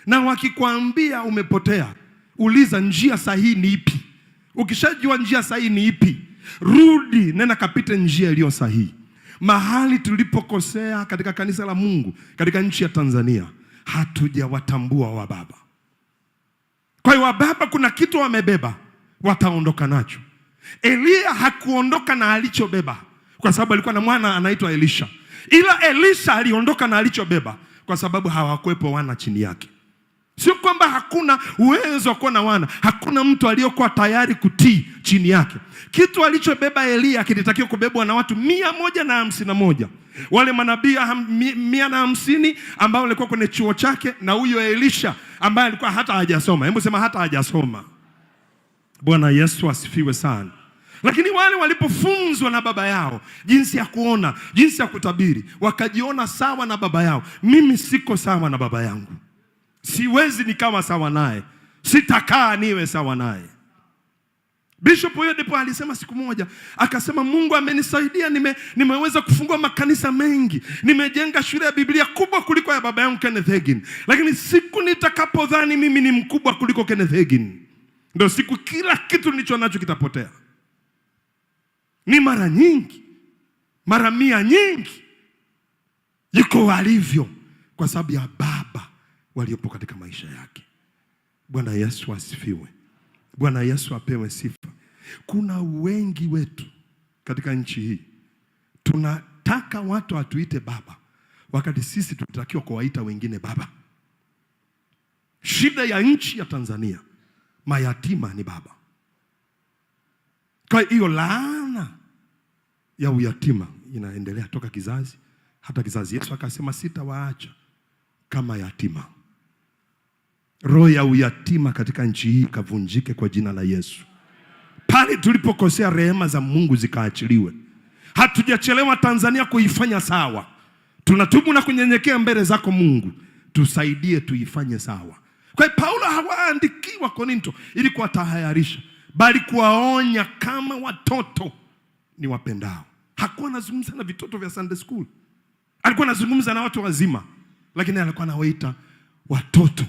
na wakikwambia umepotea, uliza njia sahihi ni ipi. Ukishajua njia sahihi ni ipi, rudi nenda kapite njia iliyo sahihi. Mahali tulipokosea katika kanisa la Mungu katika nchi ya Tanzania, hatujawatambua wababa. Kwa hiyo wababa kuna kitu wamebeba, wataondoka nacho. Elia hakuondoka na alichobeba kwa sababu alikuwa na mwana anaitwa Elisha, ila Elisha aliondoka na alichobeba kwa sababu hawakuwepo wana chini yake. Sio kwamba hakuna uwezo wa kuwa na wana, hakuna mtu aliyokuwa tayari kutii chini yake. Kitu alichobeba Elia kilitakiwa kubebwa na watu 151. Wale manabii 150 ambao walikuwa kwenye chuo chake, na huyo Elisha ambaye alikuwa hata hajasoma. Hebu sema hata hajasoma. Bwana Yesu asifiwe sana. Lakini wale walipofunzwa na baba yao jinsi ya kuona, jinsi ya kutabiri, wakajiona sawa na baba yao. Mimi siko sawa na baba yangu, siwezi nikawa sawa naye, sitakaa niwe sawa naye. Bishop huyo ndipo alisema siku moja, akasema Mungu amenisaidia, nimeweza kufungua makanisa mengi, nimejenga shule ya Biblia kubwa kuliko ya baba yangu Kenneth Hagin. Lakini siku nitakapodhani mimi ni mkubwa kuliko Kenneth Hagin, ndio siku kila kitu nilicho nacho kitapotea. Ni mara nyingi, mara 100 nyingi yuko alivyo kwa sababu ya baba waliopo katika maisha yake. Bwana Yesu asifiwe. Bwana Yesu apewe sifa. Kuna wengi wetu katika nchi hii tunataka watu watuite baba, wakati sisi tunatakiwa kuwaita wengine baba. Shida ya nchi ya Tanzania, mayatima ni baba. Kwa hiyo laana ya uyatima inaendelea toka kizazi hata kizazi. Yesu akasema sitawaacha kama yatima. Roho ya uyatima katika nchi hii kavunjike kwa jina la Yesu. Pale tulipokosea, rehema za Mungu zikaachiliwe. Hatujachelewa Tanzania kuifanya sawa. Tunatubu na kunyenyekea mbele zako Mungu, tusaidie tuifanye sawa. Kwa hiyo Paulo hawaandikiwa Korinto ili kuwatahayarisha, bali kuwaonya kama watoto ni wapendao. Hakuwa anazungumza na vitoto vya Sunday school, alikuwa anazungumza na watu wazima, lakini alikuwa anawaita watoto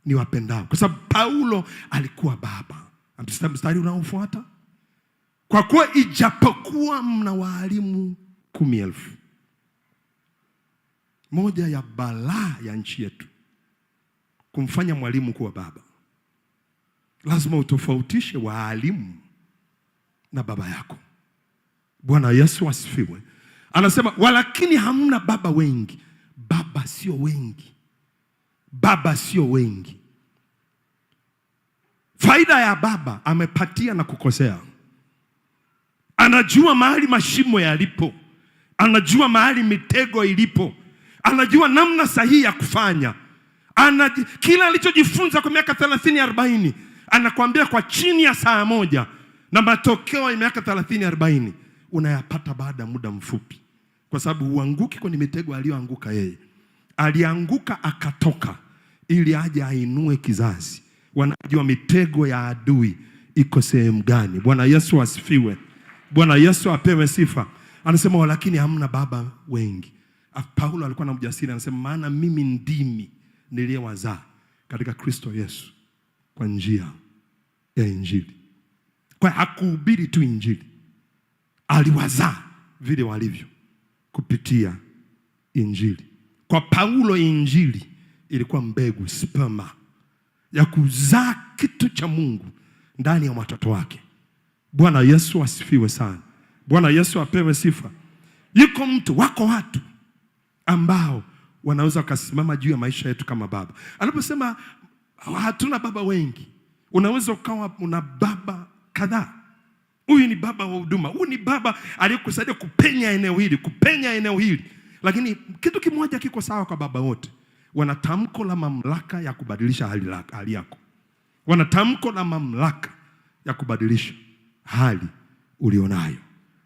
ni wapendao, kwa sababu Paulo alikuwa baba. Mstari unaofuata, kwa kuwa ijapokuwa mna walimu 10,000. Moja ya balaa ya nchi yetu kumfanya mwalimu kuwa baba. Lazima utofautishe walimu na baba yako. Bwana Yesu asifiwe. Anasema walakini hamna baba wengi. Baba sio wengi. Baba sio wengi. Faida ya baba, amepatia na kukosea. Anajua mahali mashimo yalipo, anajua mahali mitego ilipo, anajua namna sahihi ya kufanya. Kila alichojifunza kwa miaka 30-40 anakuambia kwa chini ya saa moja, na matokeo ya miaka 30-40 unayapata baada ya muda mfupi, kwa sababu huanguki kwenye mitego aliyoanguka yeye. Alianguka akatoka ili aje ainue kizazi. Wanajua mitego ya adui iko sehemu gani. Bwana Yesu asifiwe. Bwana Yesu apewe sifa. Anasema walakini hamna baba wengi. Paulo alikuwa na ujasiri, anasema maana mimi ndimi niliyewazaa katika Kristo Yesu kwa njia ya Injili. Kwa hakuhubiri tu Injili, aliwazaa vile walivyo kupitia Injili. Kwa Paulo Injili ilikuwa mbegu, sperma, ya kuzaa kitu cha Mungu ndani ya watoto wake. Bwana Yesu asifiwe sana. Bwana Yesu apewe sifa. Wako watu ambao wanaweza kusimama juu ya maisha yetu kama baba. Anaposema hatuna baba wengi, unaweza ukawa una baba kadhaa. Huyu ni baba wa huduma, huyu ni baba aliyekusaidia kupenya eneo hili, Lakini kitu kimoja kiko sawa kwa baba wote. Wana tamko la mamlaka ya kubadilisha hali yako. Wana tamko la mamlaka ya kubadilisha hali ulionayo.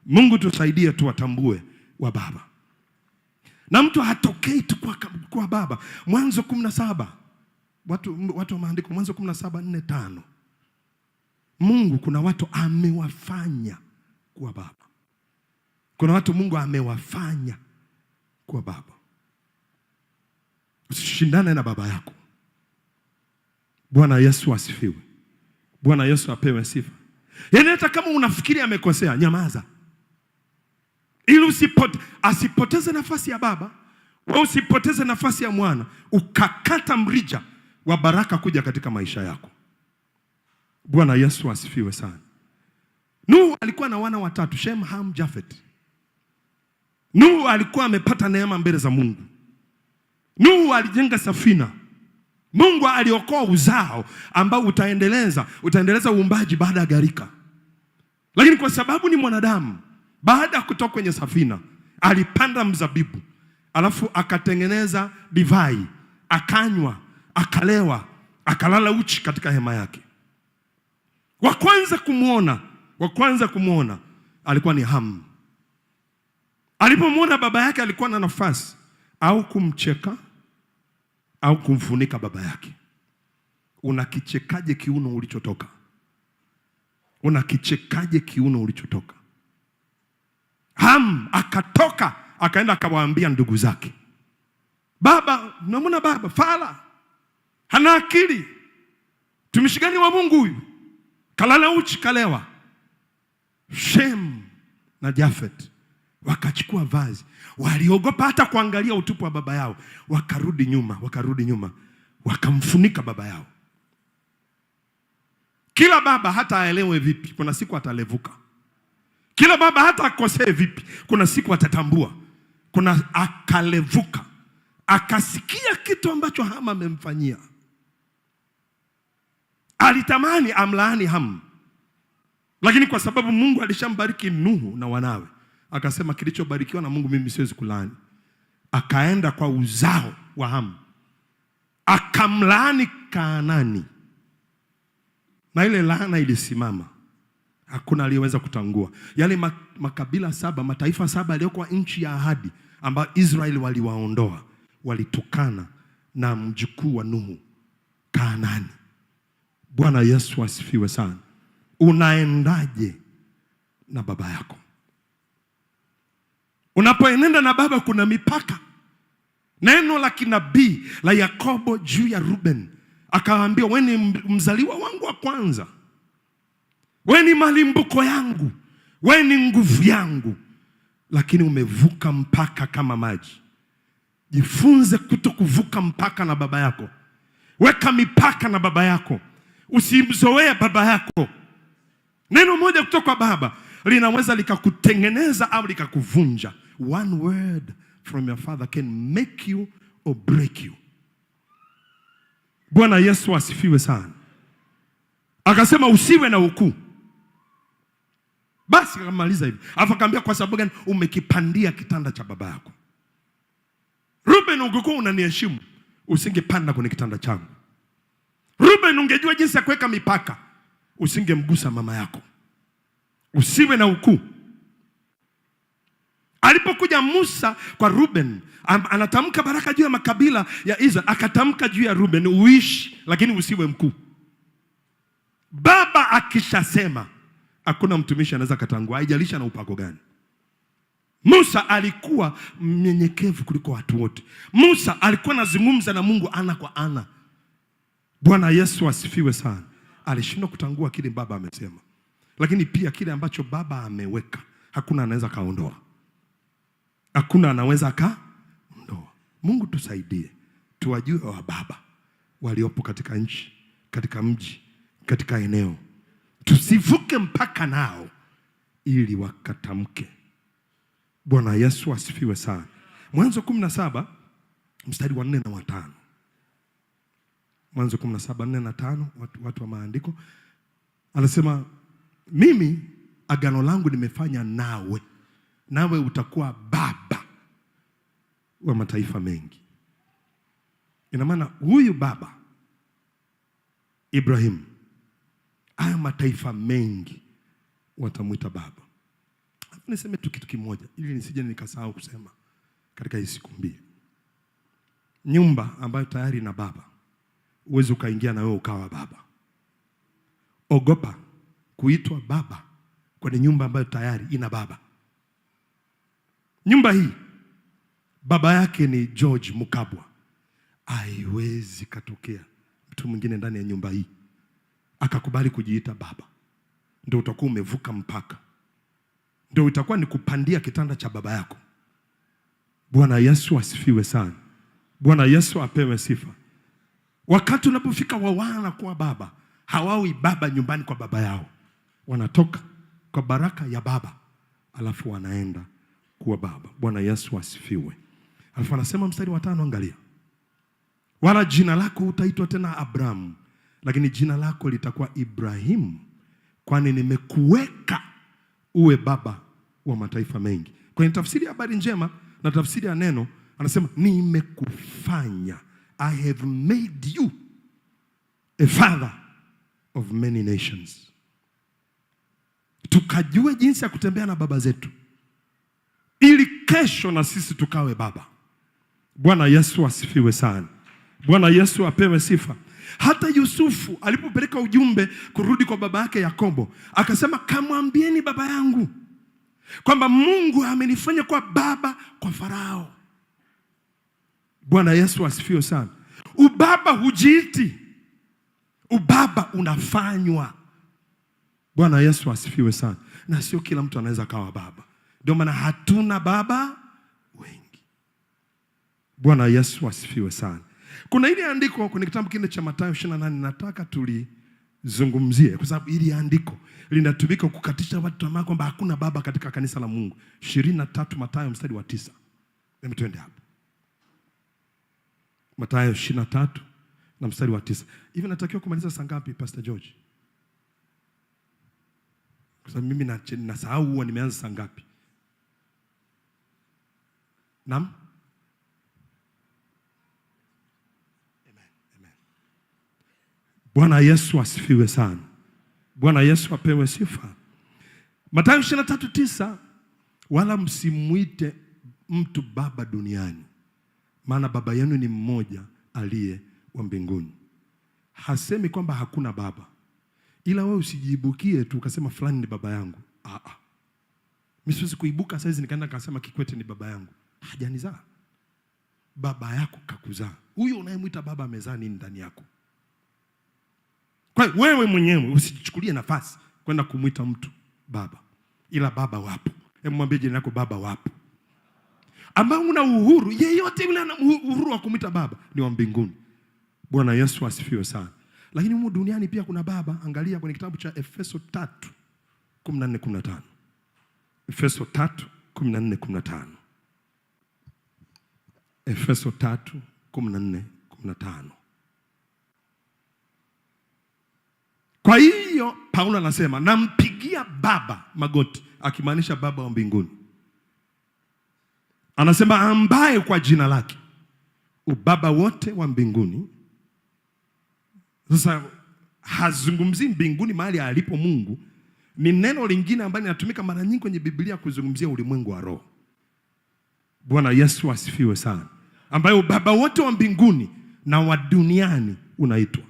Mungu tusaidie tuwatambue wa baba. Na mtu hatokei tu kwa baba. Mwanzo 17. Watu wa maandiko, Mwanzo 17:4-5. Mungu kuna watu amewafanya kuwa baba. Kuna watu Mungu amewafanya kuwa baba. Usishindane na baba yako. Bwana Yesu asifiwe. Bwana Yesu apewe sifa. Yaani hata kama unafikiri amekosea, nyamaza. Ili asipoteze nafasi ya baba, au usipoteze nafasi ya mwana, ukakata mrija wa baraka kuja katika maisha yako. Bwana Yesu asifiwe sana. Nuhu alikuwa na wana 3, Shem, Ham, Jafet. Nuhu alikuwa amepata neema mbele za Mungu. Nuhu alijenga safina Mungu aliokoa uzao ambao utaendeleza uumbaji baada ya gharika. Lakini kwa sababu ni mwanadamu, baada ya kutoka kwenye safina, alipanda mzabibu, alafu akatengeneza divai, akanywa, akalewa, akalala uchi katika hema yake. Wa kwanza kumwona alikuwa ni Hamu. Alipomwona baba yake alikuwa na nafasi au kumcheka au kumfunika baba yake. Unakichekaje kiuno ulichotoka? Unakichekaje kiuno ulichotoka? Hamu akatoka akaenda akawaambia ndugu zake, baba, unamwona baba fala, hana akili, mtumishi gani wa Mungu huyu, kalala uchi, kalewa. Shem na Jafet wakachukua vazi, waliogopa hata kuangalia utupu wa baba yao, wakarudi nyuma, wakamfunika baba yao. Kila baba hata aelewe vipi, kuna siku atalevuka. Kila baba hata akosee vipi, kuna siku atatambua. Akalevuka, akasikia kitu ambacho Hamu amemfanyia. Alitamani amlaani Hamu, lakini kwa sababu Mungu alishambariki Nuhu na wanawe, akasema kilichobarikiwa na Mungu mimi siwezi kulaani. Akaenda kwa uzao wa Hamu, akamlaani Kanaani, na ile laana ilisimama. Hakuna aliyeweza kutangua. Yale makabila 7, mataifa 7 yaliyokuwa nchi ya ahadi ambayo Israeli waliwaondoa, walitokana na mjukuu wa Nuhu, Kanaani. Bwana Yesu asifiwe sana. Unaendaje na baba yako? Unapoenenda na baba kuna mipaka. Neno la kinabii la Yakobo juu ya Ruben, akawaambia, wewe ni mzaliwa wangu wa kwanza, wewe ni malimbuko yangu, wewe ni nguvu yangu, lakini umevuka mpaka kama maji. Jifunze kutokuvuka mpaka na baba yako. Weka mipaka na baba yako. Usimzoee baba yako. Neno moja kutoka kwa baba linaweza likakutengeneza au likakuvunja. One word from your father can make you or break you. Bwana Yesu asifiwe sana. Akasema usiwe na ukuu. Basi akamaliza hivi. Alafu akamwambia, kwa sababu gani? Umekipandia kitanda cha baba yako. Ruben, ungekuwa unaniheshimu, usingepanda kwenye kitanda changu. Ruben, ungejua jinsi ya kuweka mipaka, usingemgusa mama yako. Usiwe na ukuu. Alipokuja Musa kwa Ruben, anatamka baraka juu ya makabila ya Israeli, akatamka juu ya Ruben, uishi lakini usiwe mkuu. Baba akishasema, hakuna mtumishi anaweza katangua, haijalisha na upako gani. Musa alikuwa mnyenyekevu kuliko watu wote. Musa alikuwa anazungumza na Mungu ana kwa ana. Bwana Yesu asifiwe sana. Alishindwa kutangua kile baba amesema, lakini pia kile ambacho baba ameweka hakuna anaweza kaondoa. Hakuna anaweza kaondoa. Mungu tusaidie, tuwajue wa baba waliopo katika nchi, katika mji, katika eneo. Tusivuke mpaka nao ili wakatamke. Bwana Yesu asifiwe sana. Mwanzo 17 mstari wa 4 na wa 5. Mwanzo 17:4 na 5, watu wa maandiko. Anasema, mimi agano langu nimefanya nawe, nawe utakuwa baba wa mataifa mengi. Ina maana huyu baba Ibrahim, haya mataifa mengi watamwita baba. Niseme tu kitu kimoja ili nisije nikasahau kusema katika hii siku mbili. Nyumba ambayo tayari ina baba, uweze ukaingia na wewe ukawa baba. Ogopa kuitwa baba kwenye nyumba ambayo tayari ina baba. Nyumba hii baba yake ni George Mukabwa. Haiwezi katokea mtu mwingine ndani ya nyumba hii akakubali kujiita baba. Ndio utakuwa umevuka mpaka. Ndio itakuwa ni kupandia kitanda cha baba yako. Bwana Yesu asifiwe sana. Bwana Yesu apewe sifa. Wakati unapofika wawana kuwa baba, hawawi baba nyumbani kwa baba yao. Wanatoka kwa baraka ya baba, alafu wanaenda kuwa baba. Bwana Yesu asifiwe. Alafu anasema mstari wa 5, angalia. wala jina lako utaitwa tena Abrahamu, lakini jina lako litakuwa Ibrahimu, kwani nimekuweka uwe baba wa mataifa mengi. Kwenye tafsiri ya habari njema na tafsiri ya neno anasema nimekufanya, I have made you a father of many nations. Tukajue jinsi ya kutembea na baba zetu, ili kesho na sisi tukawe baba. Bwana Yesu asifiwe sana. Bwana Yesu apewe sifa. Hata Yusufu alipopeleka ujumbe kurudi kwa baba yake Yakobo, akasema kamwambieni baba yangu kwamba Mungu amenifanya kwa baba kwa Farao. Bwana Yesu asifiwe sana. Ubaba hujiiti, ubaba unafanywa. Bwana Yesu asifiwe sana. Na sio kila mtu anaweza kawa baba. Ndio maana hatuna baba wengi. Bwana Yesu asifiwe sana. Kuna ile andiko kwenye kitabu kile cha Mathayo 28 nataka tulizungumzie, kwa sababu ili andiko linatumika kukatisha watu tamaa kwamba hakuna baba katika kanisa la Mungu. 23 Mathayo mstari wa 9. Hebu twende hapo. Mathayo 23 na mstari wa 9. Hivi natakiwa kumaliza saa ngapi Pastor George? Kwa sababu mimi nasahau huwa nimeanza saa ngapi. Naam? Amen. Bwana Yesu asifiwe sana. Bwana Yesu apewe sifa. Mathayo 23:9, wala msimuite mtu baba duniani, maana baba yenu ni mmoja aliye wa mbinguni. Hasemi kwamba hakuna baba, ila wewe usijiibukie tu ukasema fulani ni baba yangu. Mimi siwezi kuibuka sasa nikaenda kasema Kikwete ni baba yangu. Hajanizaa. Baba yako kakuzaa. Huyo unayemwita baba amezaa nini ndani yako? Kwa hiyo wewe mwenyewe usijichukulie nafasi kwenda kumwita mtu baba. Ila baba wapo. Hebu mwambie jirani yako baba wapo. Ambao una uhuru, yeyote yule ana uhuru wa kumwita baba ni wa mbinguni. Bwana Yesu asifiwe sana. Lakini humu duniani pia kuna baba. Angalia kwenye kitabu cha Efeso 3:14-15. Efeso 3:14-15. Efeso 3:14-15. Kwa hiyo Paulo anasema nampigia baba magoti, akimaanisha baba wa mbinguni. Anasema ambaye kwa jina lake ubaba wote wa mbinguni. Sasa hazungumzi mbinguni mahali alipo Mungu, ni neno lingine ambalo linatumika mara nyingi kwenye Biblia kuzungumzia ulimwengu wa roho. Bwana Yesu asifiwe sana. Ambaye ubaba wote wa mbinguni na wa duniani unaitwa.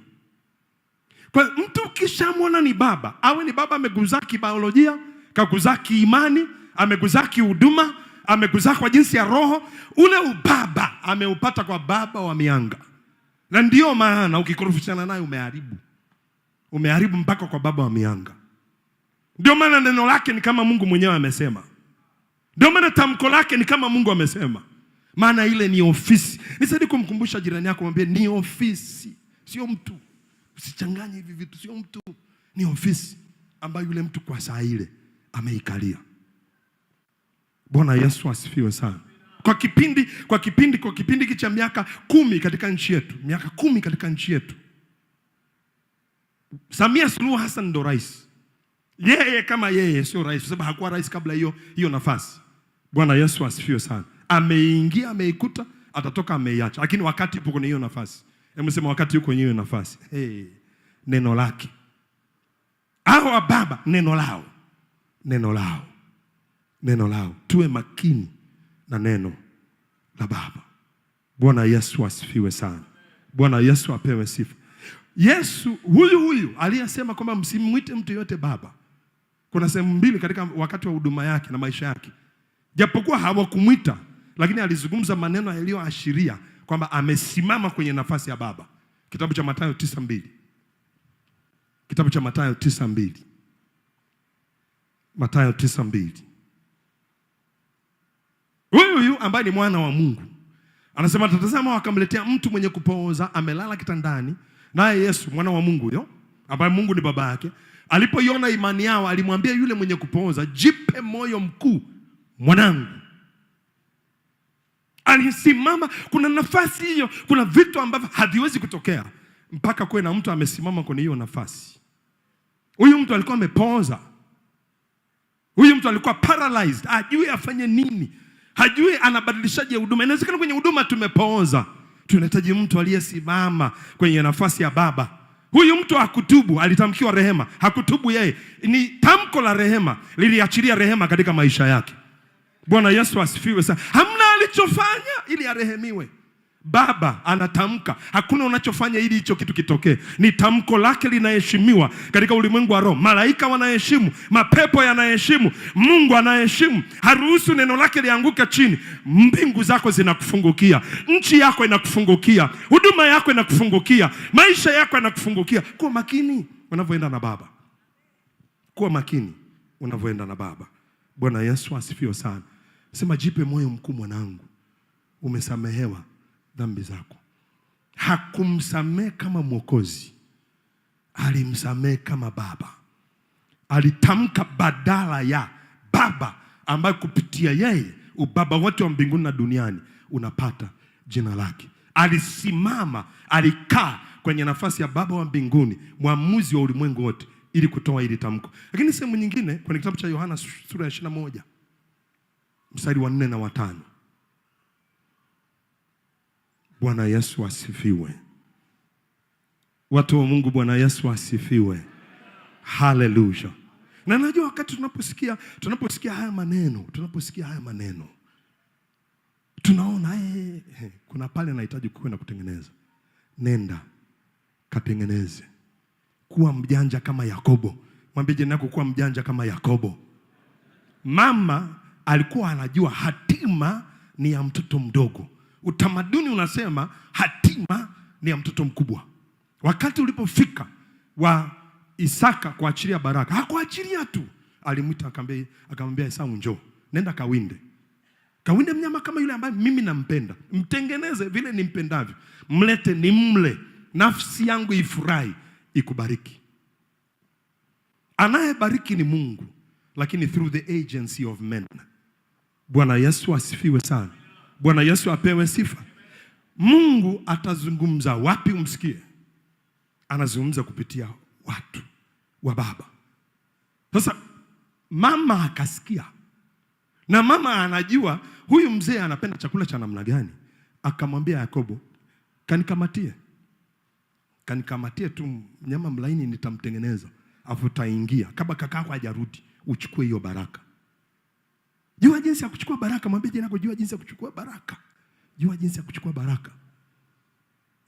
Kwa mtu ukishamwona ni baba, awe ni baba amekuzaa kibiolojia, kakuzaa kiimani, amekuzaa kihuduma, amekuzaa kwa jinsi ya roho, ule ubaba ameupata kwa baba wa mianga. Na ndio maana ukikorofishana naye umeharibu. Umeharibu mpaka kwa baba wa mianga. Ndio maana neno lake ni kama Mungu mwenyewe amesema. Ndio maana tamko lake ni kama Mungu amesema. Maana ile ni ofisi. Nisaidie kumkumbusha jirani yako, mwambie ni ofisi, sio mtu. Usichanganye hivi vitu, sio mtu. Ni ofisi ambayo yule mtu kwa saa ile ameikalia. Bwana Yesu asifiwe sana. Kwa kipindi cha miaka 10 katika nchi yetu. Miaka 10 katika nchi yetu. Samia Suluhu Hassan ndo rais. Yeye kama yeye sio rais, kwa sababu hakuwa rais kabla hiyo nafasi. Bwana Yesu asifiwe sana. Ameingia, ameikuta, atatoka ameiacha. Lakini wakati yupo kwenye hiyo nafasi. Hebu sema wakati yuko kwenye hiyo nafasi. Neno lake. Hao baba neno lao. Neno lao. Neno lao. Tuwe makini na neno la baba. Bwana Yesu asifiwe sana. Bwana Yesu apewe sifa. Yesu huyu aliyesema kwamba msimwite mtu yote baba. Kuna sehemu mbili katika wakati wa huduma yake na maisha yake. Japokuwa hawakumwita, lakini alizungumza maneno yaliyoashiria kwamba amesimama kwenye nafasi ya baba. Kitabu cha Mathayo 9:2. Kitabu cha Mathayo 9:2. Mathayo 9:2. Huyu ambaye ni mwana wa Mungu anasema, tazama wakamletea mtu mwenye kupooza amelala kitandani, naye Yesu mwana wa Mungu huyo ambaye Mungu ni baba yake, alipoiona imani yao alimwambia yule mwenye kupooza, jipe moyo mkuu mwanangu, Alisimama. Kuna nafasi hiyo, kuna vitu ambavyo haviwezi kutokea mpaka kuwe na mtu amesimama kwenye hiyo nafasi. Huyu mtu alikuwa amepooza. Huyu mtu alikuwa paralyzed, hajui afanye nini, hajui anabadilishaje huduma. Inawezekana kwenye huduma tumepooza, tunahitaji mtu aliyesimama kwenye nafasi ya Baba. Huyu mtu hakutubu, alitamkiwa rehema, hakutubu yeye. Ni tamko la rehema liliachilia rehema katika maisha yake. Bwana Yesu asifiwe sana. Hamna alichofanya ili arehemiwe. Baba anatamka, hakuna unachofanya ili hicho kitu kitokee. Ni tamko lake linaheshimiwa katika ulimwengu wa roho. Malaika wanaheshimu, mapepo yanaheshimu, Mungu anaheshimu. Haruhusu neno lake lianguke chini. Mbingu zako zinakufungukia, nchi yako inakufungukia, huduma yako inakufungukia, maisha yako yanakufungukia. Kuwa makini unavyoenda na Baba. Kuwa makini unavyoenda na Baba. Bwana Yesu asifiwe sana. Sema, jipe moyo mkuu mwanangu, umesamehewa dhambi zako. Hakumsamehe kama Mwokozi, alimsamehe kama Baba. Alitamka badala ya Baba, ambaye kupitia yeye ubaba wote wa mbinguni na duniani unapata jina lake. Alisimama, alikaa kwenye nafasi ya Baba wa mbinguni, mwamuzi wa ulimwengu wote, ili kutoa hili tamko. Lakini sehemu nyingine kwenye kitabu cha Yohana sura ya 21 mstari wa 4 na 5. Bwana Yesu asifiwe. Watu wa Mungu, Bwana Yesu asifiwe. Haleluya. Na najua wakati tunaposikia haya maneno tunaona kuna pale nahitaji kwenda kutengeneza. Nenda katengeneze. Kuwa mjanja kama Yakobo. Mwambie jirani yako, kuwa mjanja kama Yakobo. Mama alikuwa anajua hatima ni ya mtoto mdogo. Utamaduni unasema hatima ni ya mtoto mkubwa. Wakati ulipofika wa Isaka kuachilia baraka, hakuachilia tu. Alimwita akamwambia Esau, njoo, nenda kawinde. Kawinde mnyama kama yule ambaye mimi nampenda. Mtengeneze vile nimpendavyo. Mlete nimle. Nafsi yangu ifurahi, ikubariki. Anayebariki ni Mungu, lakini through the agency of men. Bwana Yesu asifiwe sana. Bwana Yesu apewe sifa. Mungu atazungumza wapi umsikie? Anazungumza kupitia watu wa Baba. Sasa mama akasikia. Na mama anajua huyu mzee anapenda chakula cha namna gani. Akamwambia Yakobo, kanikamatie tu nyama mlaini, nitamtengeneza. Afu taingia kabla kakako hajarudi, uchukue hiyo baraka. Jua jinsi ya kuchukua baraka. Mwambie jirani yako, jua jinsi ya kuchukua baraka. Jua jinsi ya kuchukua baraka.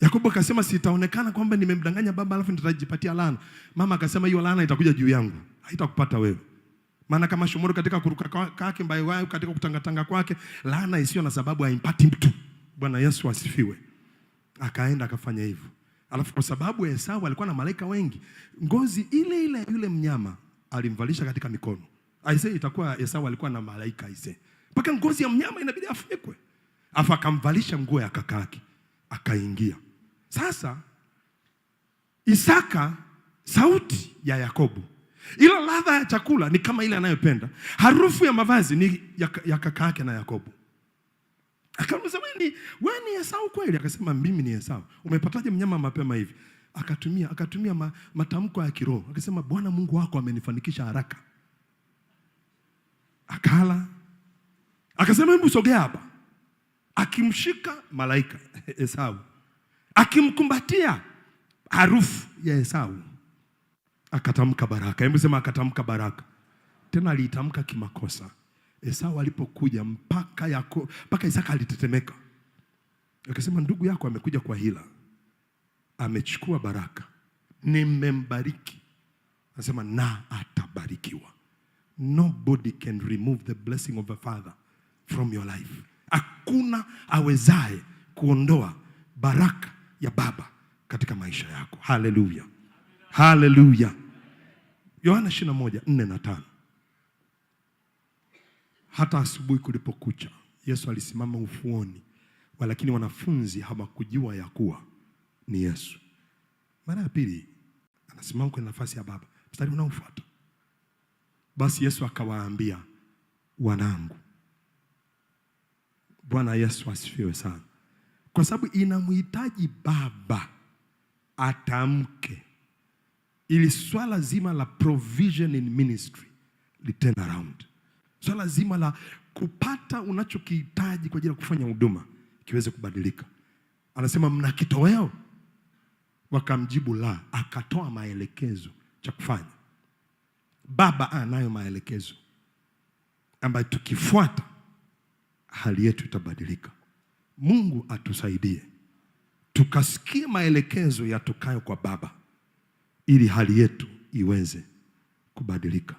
Yakobo akasema, sitaonekana kwamba nimemdanganya baba alafu nitajipatia laana. Mama akasema, hiyo laana itakuja juu yangu, haitakupata wewe. Maana kama shumuru katika kuruka kwake, mbaye wao katika kutangatanga kwake, laana isiyo na sababu haimpati mtu. Bwana Yesu asifiwe. Akaenda akafanya hivyo. Alafu kwa sababu Esau alikuwa na malaika wengi, ngozi ile ile yule mnyama alimvalisha katika mikono. Aise, itakuwa Esau alikuwa na malaika aise. Mpaka ngozi ya mnyama inabidi afunikwe. Afu akamvalisha nguo ya kaka yake. Akaingia. Sasa Isaka, sauti ya Yakobo. Ila ladha ya chakula ni kama ile anayopenda. Harufu ya mavazi ni ya kaka yake na Yakobo. Akamuuliza, wewe ni Esau kweli? Akasema, mimi ni Esau. Umepataje mnyama mapema hivi? Akatumia matamko ya kiroho. Akasema, Bwana Mungu wako amenifanikisha haraka. Akala. Akasema, hebu sogea hapa. Akimshika malaika Esau, akimkumbatia, harufu ya Esau, akatamka baraka. Hebu sema, akatamka baraka. Tena alitamka kimakosa. Esau alipokuja mpaka Isaka alitetemeka. Akasema, ndugu yako amekuja kwa hila, amechukua baraka, nimembariki. Anasema, na atabarikiwa. Nobody can remove the blessing of a father from your life. Hakuna awezaye kuondoa baraka ya baba katika maisha yako. Haleluya. Haleluya. Yohana 21:4 na 5. Hata asubuhi kulipokucha, Yesu alisimama ufuoni, walakini wanafunzi hawakujua ya kuwa ni Yesu. Mara ya pili anasimama kwenye nafasi ya baba. Mstari unaofuata, basi Yesu akawaambia, wanangu, Bwana Yesu asifiwe sana. Kwa sababu inamhitaji baba atamke ili swala zima la provision in ministry li turn around. Swala zima la kupata unachokihitaji kwa ajili ya kufanya huduma kiweze kubadilika. Anasema mna kitoweo? Wakamjibu la. Akatoa maelekezo cha kufanya. Baba anayo maelekezo ambayo tukifuata hali yetu itabadilika. Mungu atusaidie tukasikie maelekezo yatokayo kwa baba ili hali yetu iweze kubadilika.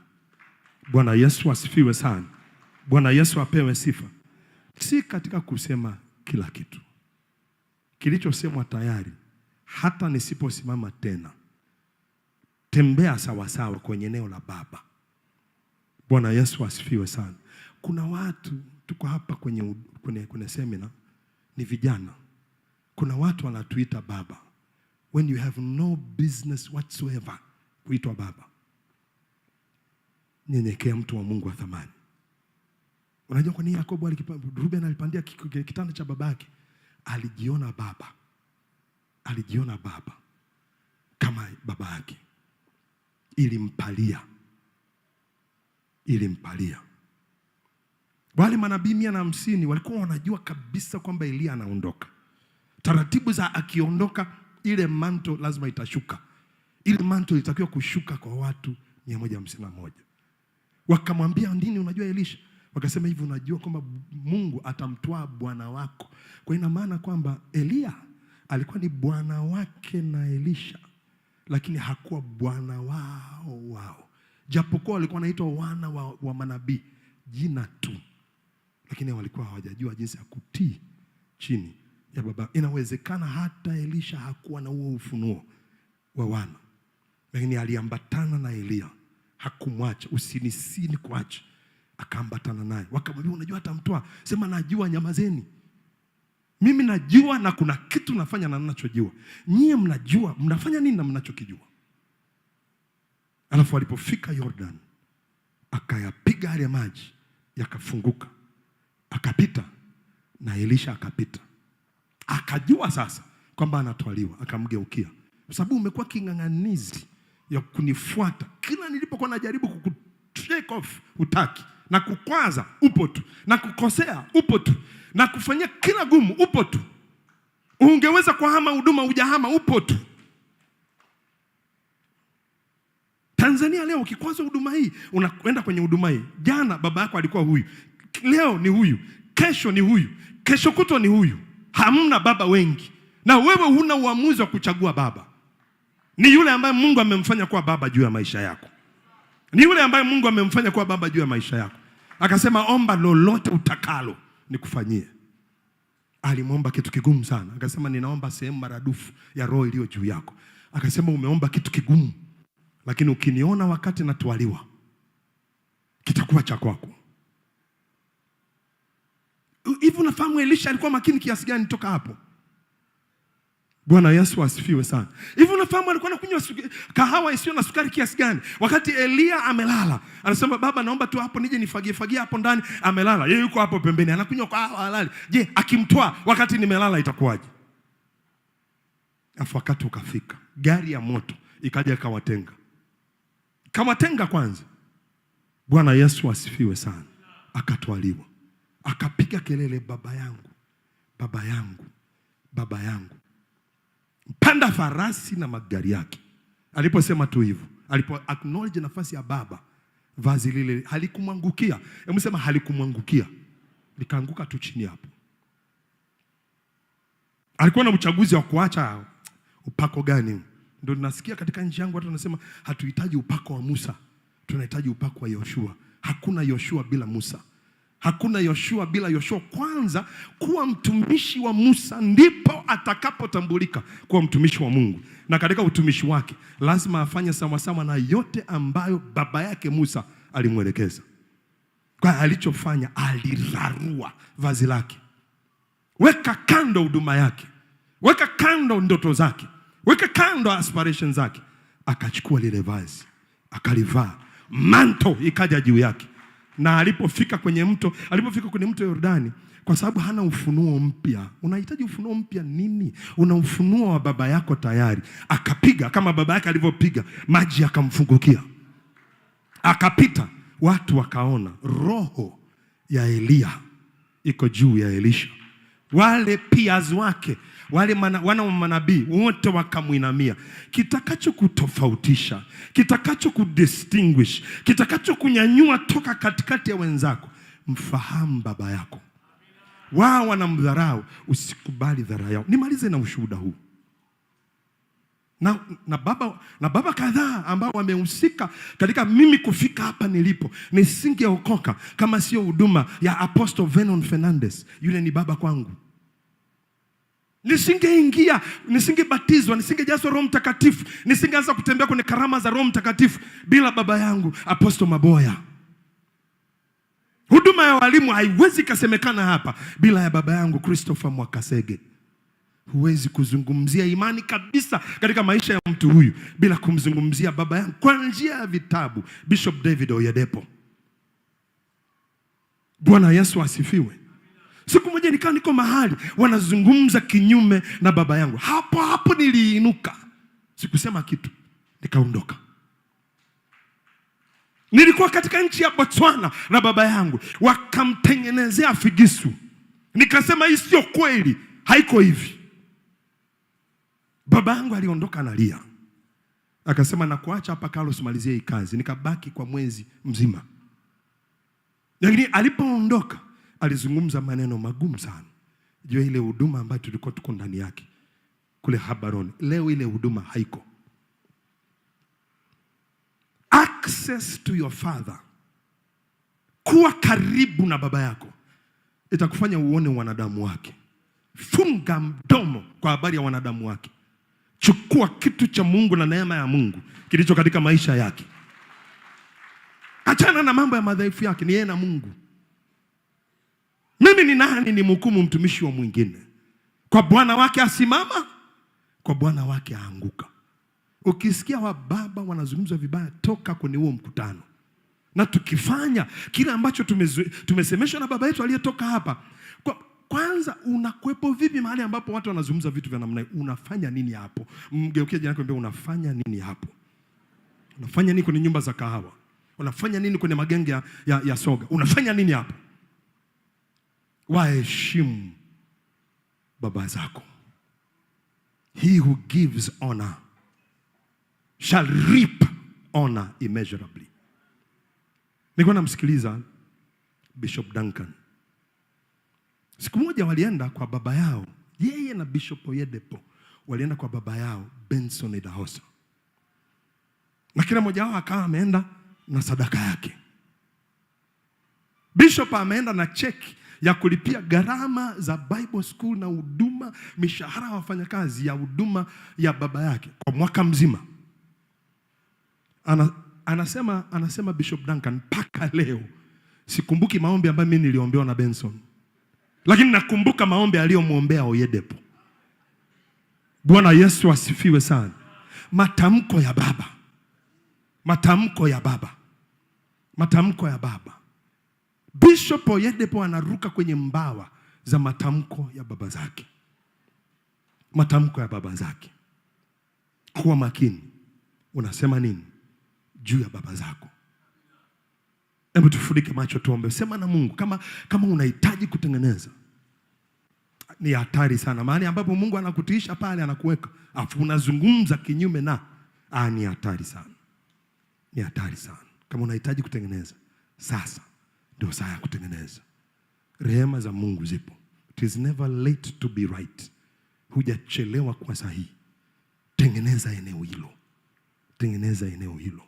Bwana Yesu asifiwe sana. Bwana Yesu apewe sifa. Si katika kusema kila kitu. Kilichosemwa tayari, hata nisiposimama tena, tembea sawa sawa kwenye eneo la baba. Bwana Yesu asifiwe sana. Kuna watu tuko hapa kwenye seminar, ni vijana. Kuna watu wanatuita baba when you have no business whatsoever kuitwa baba. Nyenyekea mtu wa Mungu wa thamani. Unajua kwa nini Yakobo Ruben alipandia kitanda cha babake? Alijiona baba. Alijiona baba kama baba yake. Ilimpalia. Wale manabii 150 walikuwa wanajua kabisa kwamba Elia anaondoka. Taratibu za akiondoka ile manto lazima itashuka. Ile manto ilitakiwa kushuka kwa watu 151. Wakamwambia nini unajua Elisha? Wakasema hivi, unajua kwamba Mungu atamtoa bwana wako. Kwa ina maana kwamba Elia alikuwa ni bwana wake na Elisha, lakini hakuwa bwana wao. Japokuwa walikuwa wanaitwa wana wa manabii, jina tu. Lakini walikuwa hawajajua jinsi ya kutii chini ya baba. Inawezekana hata Elisha hakuwa na huo ufunuo wa wana, lakini aliambatana na Elia. Hakumwacha, usinisini kuacha. Akaambatana naye. Wakamwambia unajua atamtoa. Sema najua, nyamazeni. Mimi najua na kuna kitu nafanya na ninachojua. Nyie mnajua mnafanya nini na mnachokijua. Alafu alipofika Jordan, akayapiga yale maji yakafunguka. Akapita na Elisha akapita. Akajua sasa kwamba anatwaliwa. Akamgeukia. Kwa sababu umekuwa king'ang'anizi ya kunifuata. Kila nilipokuwa najaribu take off utaki, na kukwaza upo tu, na kukosea upo tu, na kufanyia kila gumu upo tu. Ungeweza kuhama huduma hujahama, upo tu. Tanzania leo ukikwaza huduma hii, unakwenda kwenye huduma hii. Jana baba yako alikuwa huyu, leo ni huyu, kesho ni huyu, kesho kutwa ni huyu. Hamna baba wengi, na wewe huna uamuzi wa kuchagua baba. Ni yule ambaye Mungu amemfanya kuwa baba juu ya maisha yako. Ni yule ambaye Mungu amemfanya kuwa baba juu ya maisha yako. Akasema omba lolote utakalo nikufanyie. Alimwomba kitu kigumu sana. Akasema ninaomba sehemu maradufu ya roho iliyo juu yako. Akasema umeomba kitu kigumu, lakini ukiniona wakati natwaliwa kitakuwa cha kwako. Hivi unafahamu Elisha alikuwa makini kiasi gani toka hapo? Bwana Yesu asifiwe sana. Hivi unafahamu alikuwa anakunywa kahawa isiyo na sukari kiasi gani? Wakati Elia amelala, anasema baba naomba tu hapo nije nifagie hapo ndani. Amelala, yeye yuko hapo pembeni anakunywa kahawa halali. Je, akimtoa wakati nimelala itakuwaje? Afu wakati ukafika, gari ya moto ikaja ikawatenga. Kawatenga kwanza. Bwana Yesu asifiwe sana. Akatwaliwa. Akapiga kelele, baba yangu, baba yangu, baba yangu. Panda farasi na magari yake. Aliposema tu hivyo, alipo acknowledge nafasi ya baba, vazi lile halikumwangukia. Hebu sema halikumwangukia. Likaanguka tu chini hapo. Alikuwa na uchaguzi wa kuacha upako gani? Ndio nasikia katika nchi yangu watu wanasema hatuhitaji upako wa Musa, tunahitaji upako wa Yoshua. Hakuna Yoshua bila Musa. Hakuna Yoshua bila Yoshua. Kwanza kuwa mtumishi wa Musa ndipo atakapotambulika kuwa mtumishi wa Mungu. Na katika utumishi wake lazima afanye sawasawa na yote ambayo baba yake Musa alimwelekeza. Kwa alichofanya, alirarua vazi lake. Weka kando huduma yake. Weka kando ndoto zake. Weka kando aspirations zake. Akachukua lile vazi, akalivaa. Manto ikaja juu yake. Na alipofika kwenye mto Yordani, kwa sababu hana ufunuo mpya. Unahitaji ufunuo mpya nini? Una ufunuo wa baba yako tayari. Akapiga kama baba yake alivyopiga, maji yakamfungukia. Akapita, watu wakaona roho ya Eliya iko juu ya Elisha. Wale peers wake, wale wana wa manabii wote wakamuinamia. Kitakacho kutofautisha, kitakacho kudistinguish, kitakacho kunyanyua toka katikati ya wenzako, mfahamu baba yako. Wao wanamdharau, usikubali dharau yao. Nimalize na ushuhuda huu. Na baba kadhaa ambao wamehusika katika mimi kufika hapa nilipo. Nisingeokoka kama sio huduma ya Apostle Vernon Fernandez. Yule ni baba kwangu. Nisingeingia, nisingebatizwa, nisingejazwa Roho Mtakatifu, nisingeanza kutembea kwenye karama za Roho Mtakatifu bila baba yangu Apostle Maboya. Huduma ya walimu haiwezi kasemekana hapa bila ya baba yangu Christopher Mwakasege. Huwezi kuzungumzia imani kabisa katika maisha ya mtu huyu bila kumzungumzia baba yangu kwa njia ya vitabu, Bishop David Oyedepo. Bwana Yesu asifiwe. Siku moja niko mahali wanazungumza kinyume na baba yangu. Hapo niliinuka. Sikusema kitu, nikaondoka. Nilikuwa katika nchi ya Botswana na baba yangu, wakamtengenezea figisu. Nikasema hii sio kweli, haiko hivi. Baba yangu aliondoka analia. Akasema nakuacha hapa Carlos, malizie hii kazi. Nikabaki kwa mwezi mzima. Lakini alipoondoka alizungumza maneno magumu sana juu ile huduma ambayo tulikuwa tuko ndani yake kule Habaroni. Leo ile huduma haiko. Access to your father, kuwa karibu na baba yako, itakufanya uone wanadamu wake. Funga mdomo kwa habari ya wanadamu wake. Chukua kitu cha Mungu na neema ya Mungu kilicho katika maisha yake. Achana na mambo ya madhaifu yake, ni yeye na Mungu. Mimi ni nani nimhukumu mtumishi wa mwingine? Kwa bwana wake asimama, kwa bwana wake aanguka. Ukisikia wababa wanazungumza vibaya, toka kwenye huo mkutano. Na tukifanya kile ambacho tumesemeshwa na baba yetu aliyetoka hapa, kwanza unakuepo vipi mahali ambapo watu wanazungumza vitu vya namna hiyo? Unafanya nini hapo? Mgeukie jirani kwambie unafanya nini hapo? Unafanya nini kwenye nyumba za kahawa? Unafanya nini kwenye magenge ya soga? Unafanya nini hapo? Waheshimu baba zako. He who gives honor shall reap honor immeasurably. Nilikuwa namsikiliza Bishop Duncan. Siku moja walienda kwa baba yao, yeye na Bishop Oyedepo walienda kwa baba yao Benson Idahosa. Na kila mmoja wao akawa ameenda na sadaka yake. Bishop ameenda na cheki ya kulipia gharama za Bible school na huduma, mishahara wa wafanyakazi ya huduma ya baba yake kwa mwaka mzima. Anasema Bishop Duncan, mpaka leo sikumbuki maombi ambayo mimi niliombewa na Benson, lakini nakumbuka maombi aliyomwombea Oyedepo. Bwana Yesu asifiwe sana. Matamko ya baba. Matamko ya baba. Matamko ya baba. Bishop Oyedepo anaruka kwenye mbawa za matamko ya baba zake. Matamko ya baba zake. Kuwa makini. Unasema nini juu ya baba zako? Hebu tufurike macho tuombe. Sema na Mungu kama unahitaji kutengeneza. Ni hatari sana. Mahali ambapo Mungu anakutiisha pale anakuweka, afu unazungumza kinyume na. Ni hatari sana. Ni hatari sana. Kama unahitaji kutengeneza, sasa ndio saa ya kutengeneza. Rehema za Mungu zipo. It is never late to be right. Hujachelewa kwa sahihi. Tengeneza eneo hilo. Tengeneza eneo hilo.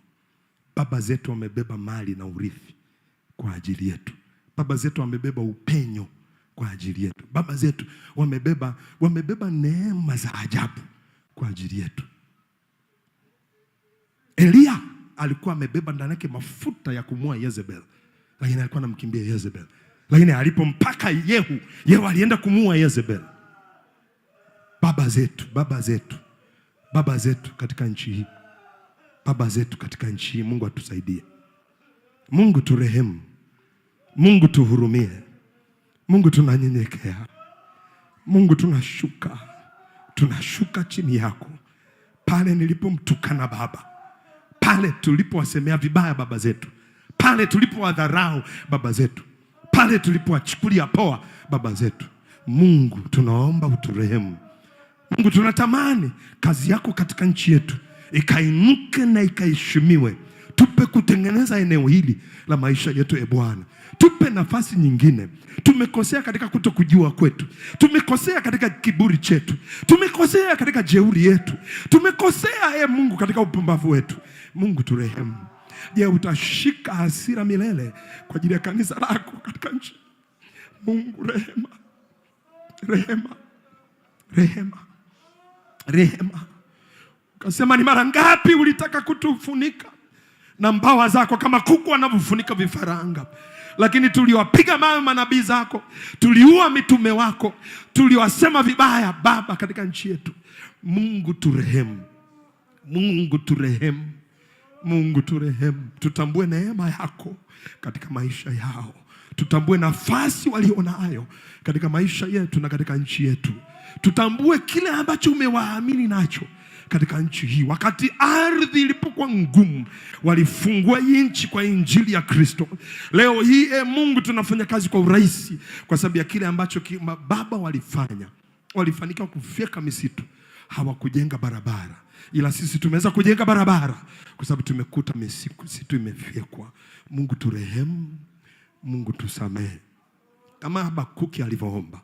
Baba zetu wamebeba mali na urithi kwa ajili yetu. Baba zetu wamebeba upenyo kwa ajili yetu. Baba zetu wamebeba neema za ajabu kwa ajili yetu. Eliya alikuwa amebeba ndani yake mafuta ya kumua Yezebel, lakini alikuwa anamkimbia Yezebel. Lakini alipompaka Yehu alienda kumua Yezebel. Baba zetu katika nchi hii. Baba zetu katika nchi hii, Mungu atusaidie. Mungu turehemu. Mungu tuhurumie. Mungu tunanyenyekea. Mungu tunashuka chini yako. Pale nilipomtukana baba, pale tulipowasemea vibaya baba zetu, pale tulipowadharau baba zetu, pale tulipowachukulia poa baba zetu, Mungu tunaomba uturehemu. Mungu tunatamani kazi yako katika nchi yetu ikainuke na ikaheshimiwe. Tupe kutengeneza eneo hili la maisha yetu, Bwana. Tupe nafasi nyingine. Tumekosea katika kutokujua kwetu. Tumekosea katika kiburi chetu. Tumekosea katika jeuri yetu. Tumekosea Mungu katika upumbavu wetu. Mungu turehemu. Je, utashika hasira milele kwa ajili ya kanisa lako katika nchi? Mungu rehema. Rehema. Rehema. Rehema. Ukasema ni mara ngapi ulitaka kutufunika na mbawa zako kama kuku wanavyofunika vifaranga, lakini tuliwapiga mawe manabii zako, tuliua mitume wako, tuliwasema vibaya Baba katika nchi yetu. Mungu turehemu. Mungu turehemu. Mungu turehemu. Tutambue neema yako katika maisha yao. Tutambue nafasi walionayo katika maisha yetu na katika nchi yetu. Tutambue kile ambacho umewaamini nacho katika nchi hii. Wakati ardhi ilipokuwa ngumu, walifungua nchi kwa injili ya Kristo. Leo hii Mungu tunafanya kazi kwa urahisi kwa sababu ya kile ambacho baba walifanya. Walifanikiwa kufyeka misitu, hawakujenga barabara, ila sisi tumeweza kujenga barabara kwa sababu tumekuta misitu imefyekwa. Mungu turehemu. Mungu tusamehe. Kama Habakuki alivyoomba,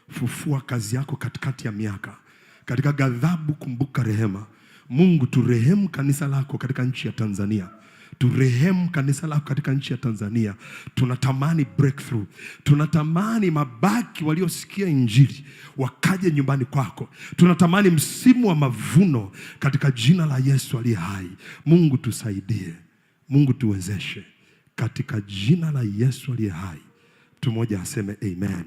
fufua kazi yako katikati ya miaka. Katika ghadhabu kumbuka rehema. Mungu turehemu kanisa lako katika nchi ya Tanzania. Turehemu kanisa lako katika nchi ya Tanzania. Tunatamani breakthrough. Tunatamani mabaki waliosikia injili wakaje nyumbani kwako. Tunatamani msimu wa mavuno katika jina la Yesu aliye hai. Mungu tusaidie. Mungu tuwezeshe katika jina la Yesu aliye hai. Mtu mmoja aseme amen.